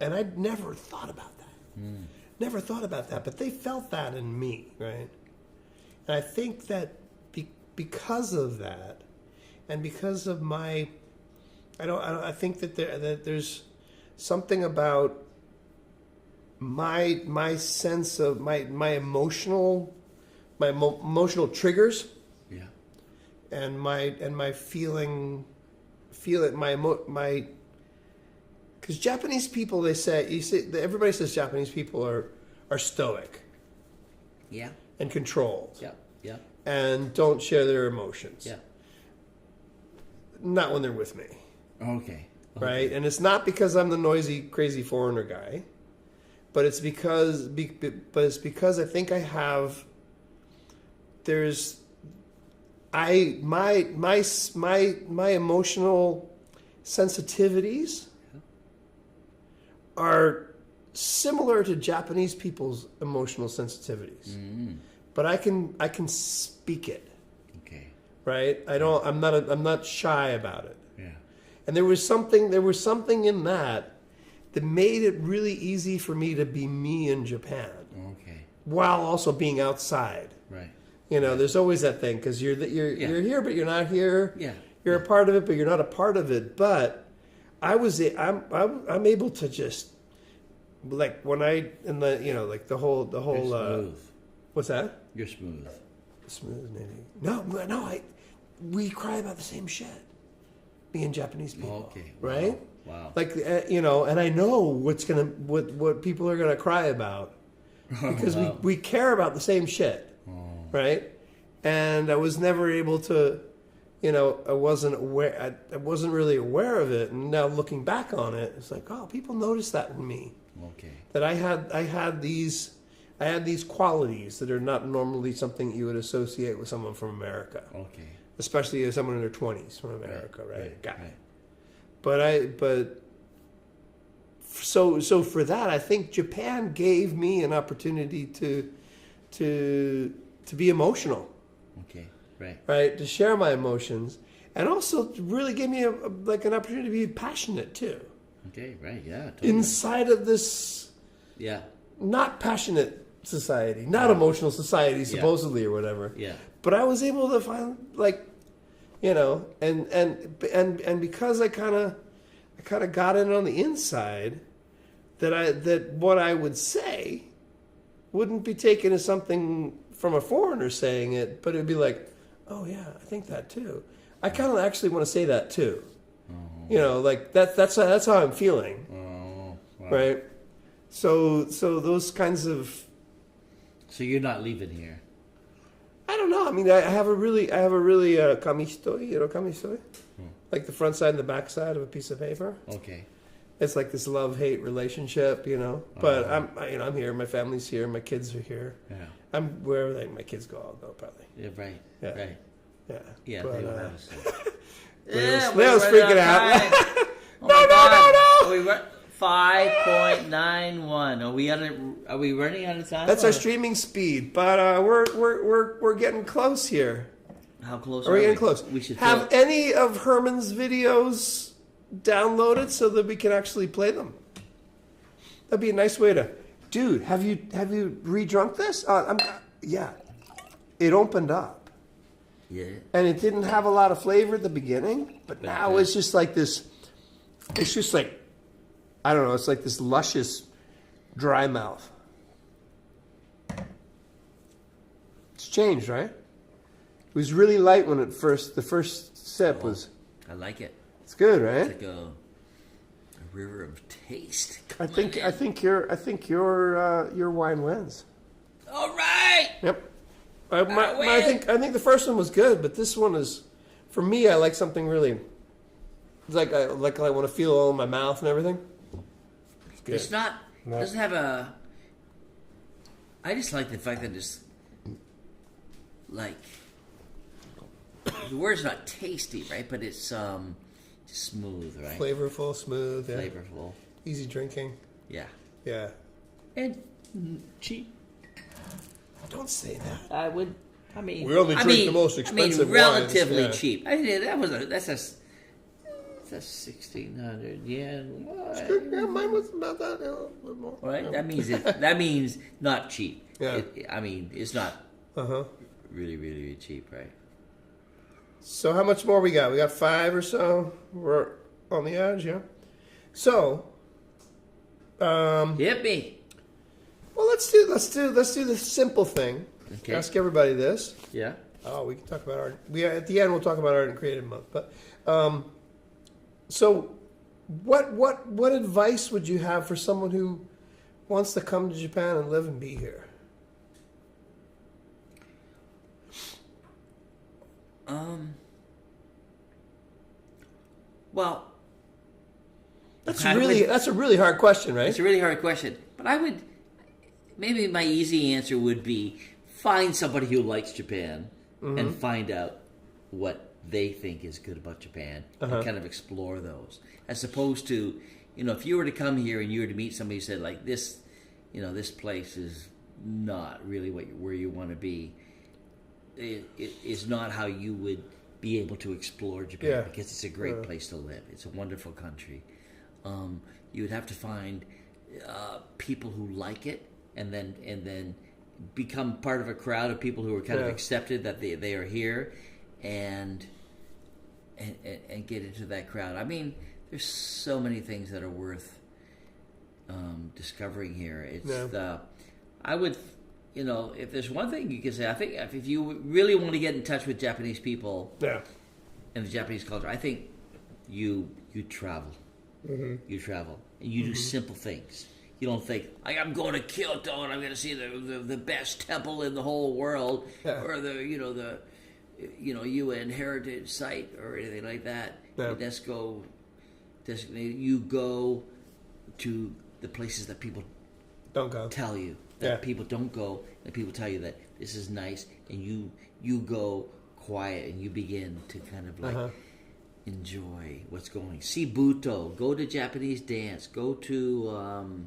and I'd never thought about that. Never thought about that, but they felt that in me, right? And I think that because of that, and because of my, I think that there's something about my sense of my emotional triggers, and my feeling because Japanese people, everybody says Japanese people are stoic, and controlled, and don't share their emotions, not when they're with me, right? And it's not because I'm the noisy, crazy foreigner guy, but it's because I think I have. My emotional sensitivities are similar to Japanese people's emotional sensitivities, but I can speak it. Okay. Right? I'm not shy about it. Yeah. And there was something in that made it really easy for me to be me in Japan. Okay. While also being outside. Right. There's always that thing because you're here, but you're not here. Yeah. You're a part of it, but you're not a part of it. But I'm able to just like when like the whole You're smooth. What's that? You're smooth. Smooth, maybe. No. We cry about the same shit. Me and Japanese people. Okay. Wow. Right. Wow. Like and I know what people are gonna cry about because we care about the same shit. Right, and I was never able to, I wasn't aware. I wasn't really aware of it, and now looking back on it, it's like, oh, people noticed that in me. Okay. That I had these qualities that are not normally something you would associate with someone from America. Okay. Especially as someone in their 20s from America, right? But so for that, I think Japan gave me an opportunity to be emotional. Okay, right. Right, to share my emotions, and also to really give me an opportunity to be passionate too. Okay, right, yeah. Totally. Inside of this, not passionate society, not emotional society, supposedly or whatever. Yeah. But I was able to find and because I kind of got it on the inside, that what I would say wouldn't be taken as something from a foreigner saying it, but it'd be like, oh yeah, I think that too. I kind of actually want to say that too. You know, like that's how I'm feeling. Wow. Right? So those kinds of. So you're not leaving here. I don't know. I mean, I have a really kamistoy, you know, kamistoy? Like the front side and the back side of a piece of paper. Okay. It's like this love-hate relationship, you know. But I'm here. My family's here. My kids are here. Yeah. I'm wherever my kids go, I'll go probably. Yeah, right. Yeah. Right. Yeah. Yeah, but, they don't have a say. Leo's freaking out. No. We were 5.91. Are we running out of time? That's our streaming speed, but we're getting close here. How close are we? Getting close. We should have any of Herman's videos downloaded so that we can actually play them. That'd be a nice way to. Dude, have you re-drunk this? Yeah. It opened up. Yeah. And it didn't have a lot of flavor at the beginning, but now it's just like this. It's just like, I don't know. It's like this luscious, dry mouth. It's changed, right? It was really light when the first sip was. I like it. It's good, right? It's like a river of taste. I think your wine wins. All right. Yep. I think the first one was good, but this one is, for me, I like something really. It's like I want to feel all in my mouth and everything. It's good. It's not. No. Doesn't have a. I just like the fact that it's like the word's not tasty, right? But it's smooth, right? Flavorful, smooth, yeah. Flavorful, easy drinking. Yeah. Yeah. And cheap. Don't say that. I would. I mean, we only drink the most expensive relatively wines. Cheap. I mean, that's 1,600 yen. Yeah, mine was about that. A little more. Right. That means not cheap. Yeah. It's not. Really, really, really cheap, right? So how much more we got? We got 5 or so. We're on the edge, yeah. So. Hit me. Well, let's do the simple thing. Okay. Ask everybody this. Yeah. Oh, we can talk about art. At the end we'll talk about art and creative month. But so what advice would you have for someone who wants to come to Japan and live and be here? Well, that's a really hard question, right? It's a really hard question, but I would. Maybe my easy answer would be find somebody who likes Japan and find out what they think is good about Japan and kind of explore those. As opposed to, if you were to come here and you were to meet somebody who said, like, this, this place is not really where you want to be. It is not how you would be able to explore Japan because it's a great place to live. It's a wonderful country. You would have to find people who like it. And then become part of a crowd of people who are kind of accepted that they are here, and get into that crowd. I mean, there's so many things that are worth discovering here. I would, if there's one thing you can say, I think if you really want to get in touch with Japanese people and the Japanese culture, I think you travel. You travel and you do simple things. You don't think, I'm going to Kyoto and I'm going to see the best temple in the whole world, or the UN heritage site or anything like that. UNESCO designated. You go to the places that people don't go. Tell you that people don't go, and people tell you that this is nice, and you go quiet and you begin to kind of like enjoy what's going. See Buto. Go to Japanese dance. Go to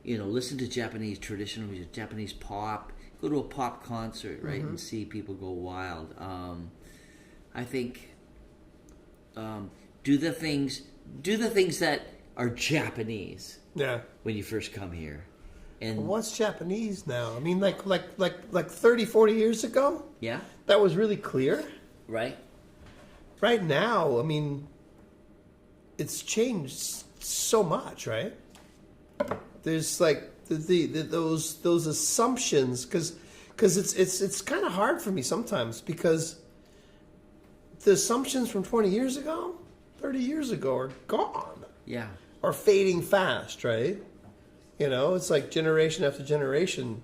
listen to Japanese traditional music, Japanese pop. Go to a pop concert, right, and see people go wild. I think do the things that are Japanese. Yeah. When you first come here. And what's Japanese now? I mean, like 30, 40 years ago? Yeah. That was really clear. Right. Right now, I mean, it's changed so much, right? There's like those assumptions, because because it's kind of hard for me sometimes because the assumptions from 20 years ago, 30 years ago are gone. Yeah. Or fading fast, right? You know, it's like generation after generation,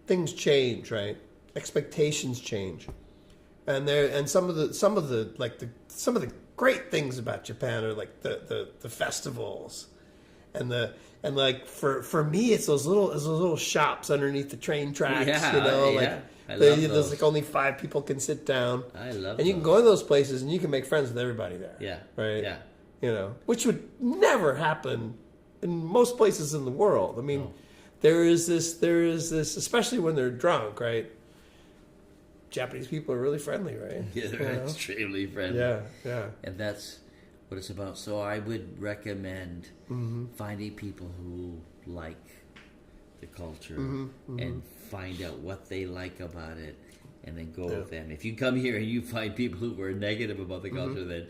things change, right? Expectations change, and some of the great things about Japan are like the festivals, and like for me it's those little shops underneath the train tracks, there's like only 5 people can sit down. I love and you can go to those places and you can make friends with everybody there. Yeah. Right. Yeah. You know, which would never happen in most places in the world. I mean, there is this, especially when they're drunk, right? Japanese people are really friendly, right? Yeah, they're extremely friendly. Yeah. And that's what it's about. So I would recommend finding people who like the culture and find out what they like about it and then go with them. If you come here and you find people who are negative about the culture, then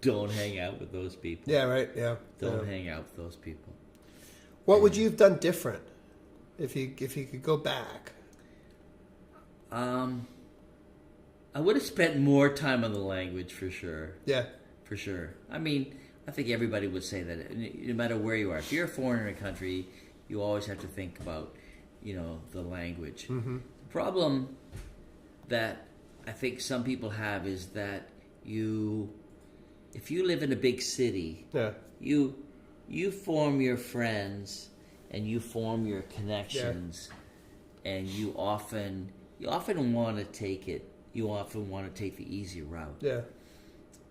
don't hang out with those people. Yeah, right, yeah. Don't hang out with those people. What would you have done different if you could go back? I would have spent more time on the language for sure. Yeah. For sure. I mean, I think everybody would say that no matter where you are. If you're a foreigner in a country, you always have to think about, the language. The problem that I think some people have is that if you live in a big city, you form your friends and you form your connections, and you often want to take it. You often want to take the easy route. Yeah.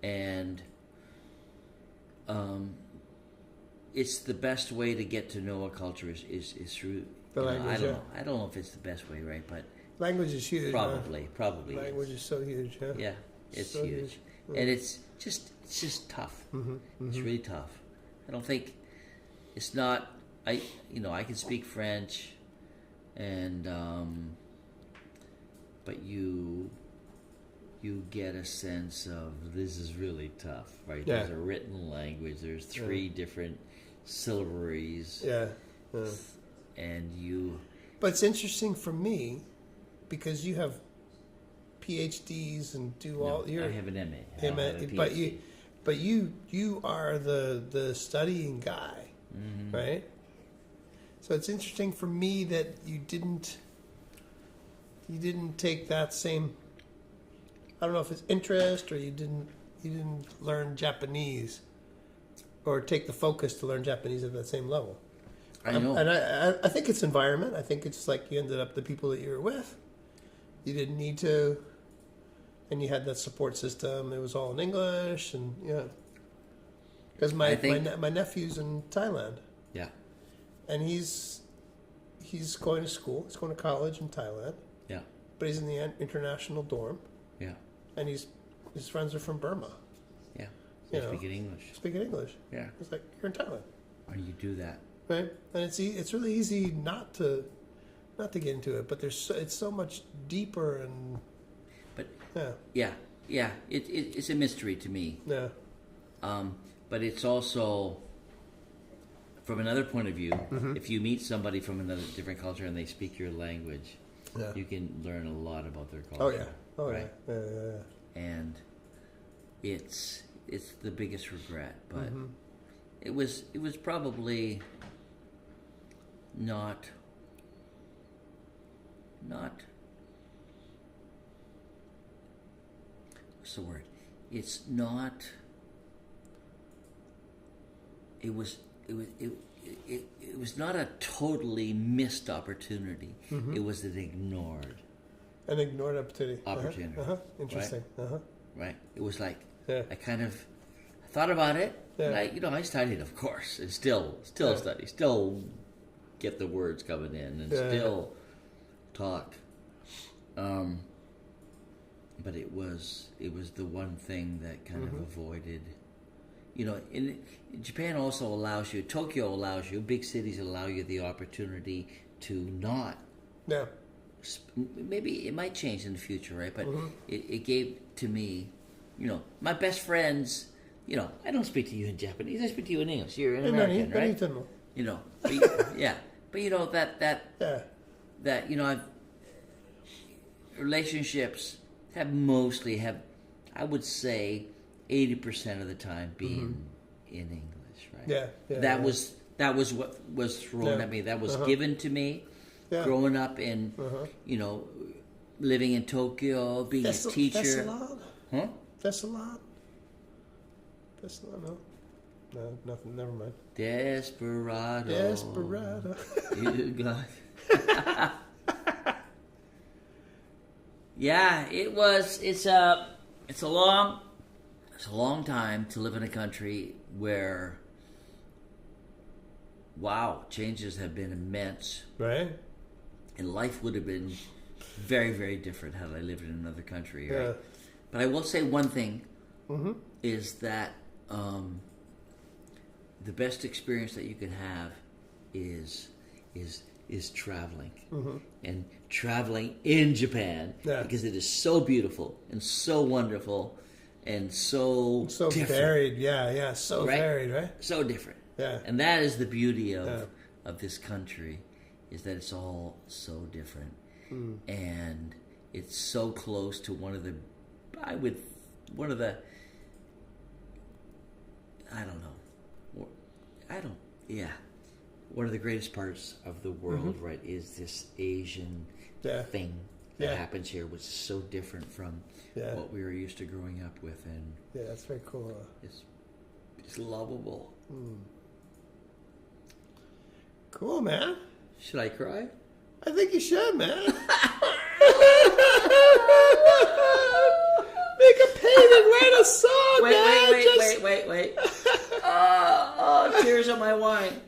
And it's the best way to get to know a culture is through the language. I don't know if it's the best way, right? But language is huge. Probably. Language is so huge. Yeah. Yeah, it's so huge. And it's just tough. It's really tough. I don't think it's not. I can speak French, and but you get a sense of this is really tough, right? Yeah. There's a written language. There's 3 different syllabaries. Yeah. And you. But it's interesting for me because you have PhDs and do all. I have an MA. But you are the studying guy, right? So it's interesting for me that you didn't take that same. I don't know if it's interest or you didn't learn Japanese, or take the focus to learn Japanese at that same level. I know, and I think it's environment. I think it's like you ended up the people that you were with. You didn't need to, and you had that support system. It was all in English, and because my nephew's in Thailand. Yeah. And he's going to school. He's going to college in Thailand. Yeah. But he's in the international dorm. Yeah. And his friends are from Burma. Yeah. They speak English. Speaking English. Yeah. It's like you're in Thailand. And you do that. Right. And it's really easy not to get into it, but it's so much deeper and. But yeah. It's a mystery to me. Yeah. But it's also, from another point of view, if you meet somebody from another different culture and they speak your language, you can learn a lot about their culture. Right? Yeah. And it's the biggest regret, but it was probably not what's the word? It's not. It was not a totally missed opportunity. It was an ignored. An ignored opportunity. Interesting. Right? Right. It was like I kind of thought about it. Yeah. And I studied, of course, and still study, still get the words coming in, and still talk. But it was the one thing that kind of avoided. In Japan also allows you. Tokyo allows you. Big cities allow you the opportunity to not. Yeah. Maybe it might change in the future, right? But it gave to me, my best friends. I don't speak to you in Japanese. I speak to you in English. You're an American, right? But, that relationships have, I would say, 80% of the time being in English, right? That was what was thrown at me. That was given to me, growing up in, living in Tokyo, being a teacher. Thessalon? No, nothing. Never mind. Desperado. You got. Yeah, it's a long time to live in a country where, wow, changes have been immense. Right. And life would have been very, very different had I lived in another country, right? But I will say one thing is that the best experience that you can have is traveling, and traveling in Japan, because it is so beautiful and so wonderful and so different. Varied, so right? varied, right? So different, and that is the beauty of this country, is that it's all so different, and it's so close to one of the greatest parts of the world, right, is this Asian thing that happens here, which is so different from what we were used to growing up with, and that's very cool. It's lovable. Cool, man. Should I cry? I think you should, man. Make a painting, write a song, man. Wait. Oh, tears on my wine.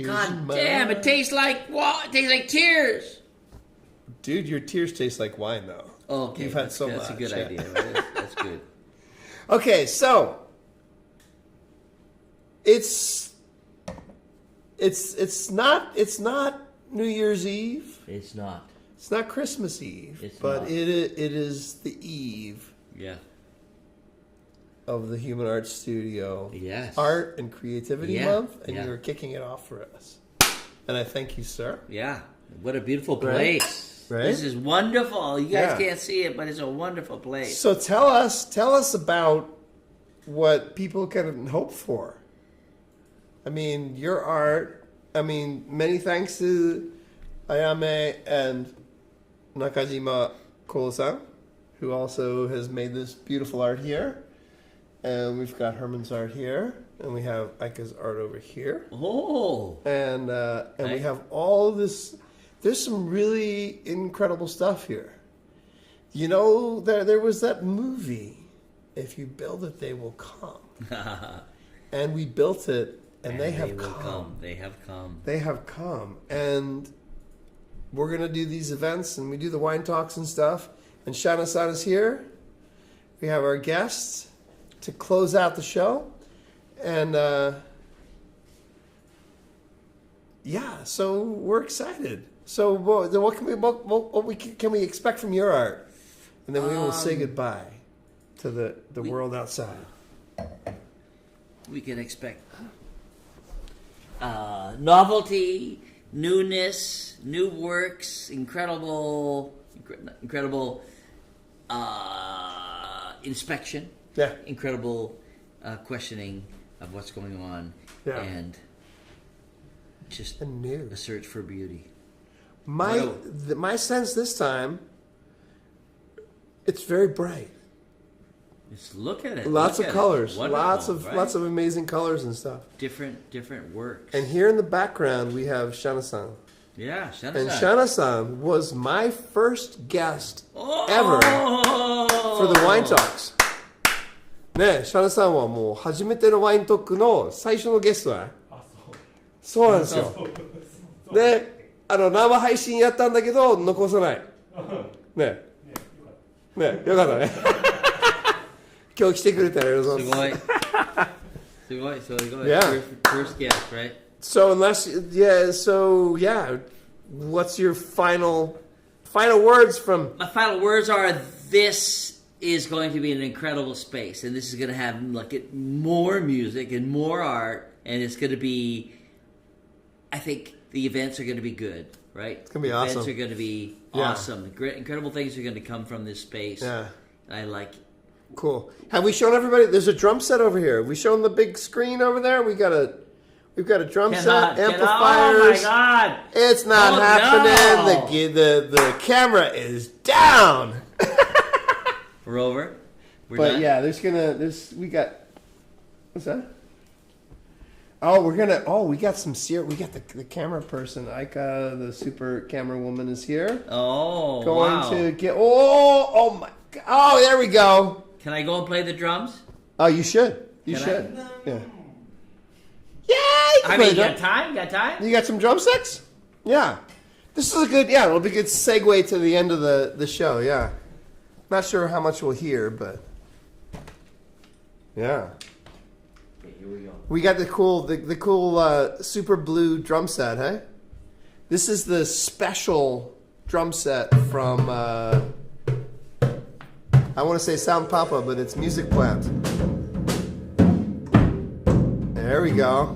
God damn, it tastes like tears. Dude, your tears taste like wine, though. Oh, okay. You've had so much. That's a good idea. That's good. Okay, so it's not New Year's Eve. It's not. It's not Christmas Eve. It's but not. It is the eve. Yeah. Of the Human Arts Studio. Yes. Art and Creativity Month, and yeah. you're kicking it off for us. And I thank you, sir. Yeah. What a beautiful place. Right? This is wonderful. You guys can't see it, but it's a wonderful place. So tell us about what people can hope for. I mean, your art. I mean, many thanks to Ayame and Nakajima Kosan, who also has made this beautiful art here. And we've got Herman's art here, and we have Aika's art over here. Oh! And we have all this. There's some really incredible stuff here. You know, there was that movie, If You Build It, They Will Come. And we built it, and they have come. They have come. They have come. And we're going to do these events, and we do the wine talks and stuff. And Shana-san is here. We have our guests to close out the show. And so we're excited. So what can we expect from your art? And then we will say goodbye to the world outside. We can expect novelty, newness, new works, incredible inspection, incredible questioning of what's going on, and just a search for beauty. My sense this time, it's very bright. Just look at it. Lots of colors, lots of amazing colors and stuff. Different works. And here in the background we have Shana-san. Yeah, Shana-san. And Shana-san was my first guest ever for the wine talks. ね、シャナさんはもう初めてのワイントークの最初のゲストだね。そうなんですよ。で、生配信やったんだけど残さない。ね、よかったね。今日来てくれてありがとうございます。すごい。Yeah. First guest, right? So what's your final words from? My final words are: this is going to be an incredible space, and this is going to have more music and more art, and it's going to be. I think the events are going to be good. right? It's going to be awesome. Events are going to be awesome. Great, incredible things are going to come from this space. Yeah. I like it. Cool. Have we shown everybody? There's a drum set over here. Have we shown the big screen over there? We've got a drum set, amplifiers. Oh my God! It's not happening. No. The camera is down. We're over. We're but done? yeah, we got. What's that? We got some we got the camera person, Ika, the super camera woman is here. Oh, Going to get, oh my God. Oh, there we go. Can I go and play the drums? Oh, you should. You Can should. I? Yeah. Yeah, you can play you drum. got time? Got time? You got some drumsticks? Yeah. This is it'll be a good segue to the end of the show, yeah. Not sure how much we'll hear, but yeah. Okay, here we go. We got the cool super blue drum set, hey? This is the special drum set from I want to say Sound Papa, but it's Music Plant. There we go.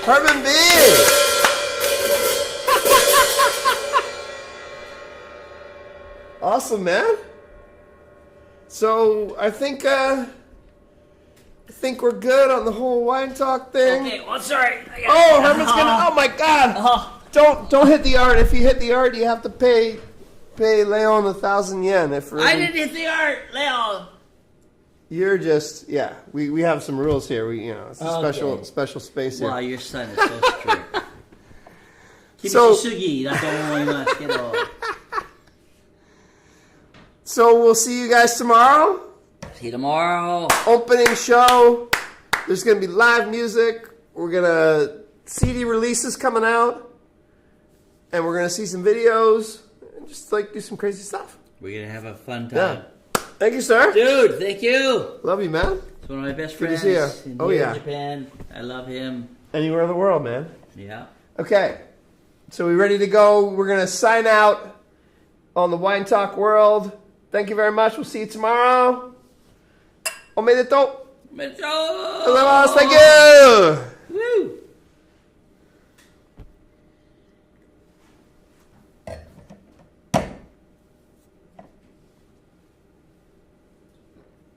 Herman B! Awesome, man. So I think we're good on the whole wine talk thing. Okay, sorry. Herman's gonna. Oh my God! Don't hit the art. If you hit the art, you have to pay Leon 1,000 yen. I didn't hit the art, Leon. You're just We have some rules here. It's a special space here. Wow, your son is so strict. 厳しすぎだと思いますけど。 So we'll see you guys tomorrow. See you tomorrow. Opening show. There's going to be live music. We're going to CD releases coming out. And we're going to see some videos. And just do some crazy stuff. We're going to have a fun time. Yeah. Thank you, sir. Dude, thank you. Love you, man. He's one of my best Good to friends. see you. In Japan. I love him. Anywhere in the world, man. Yeah. Okay. So we ready to go? We're going to sign out on the Wine Talk World. Thank you very much. We'll see you tomorrow. Omedetou. Omedetou. Thank you. Woo.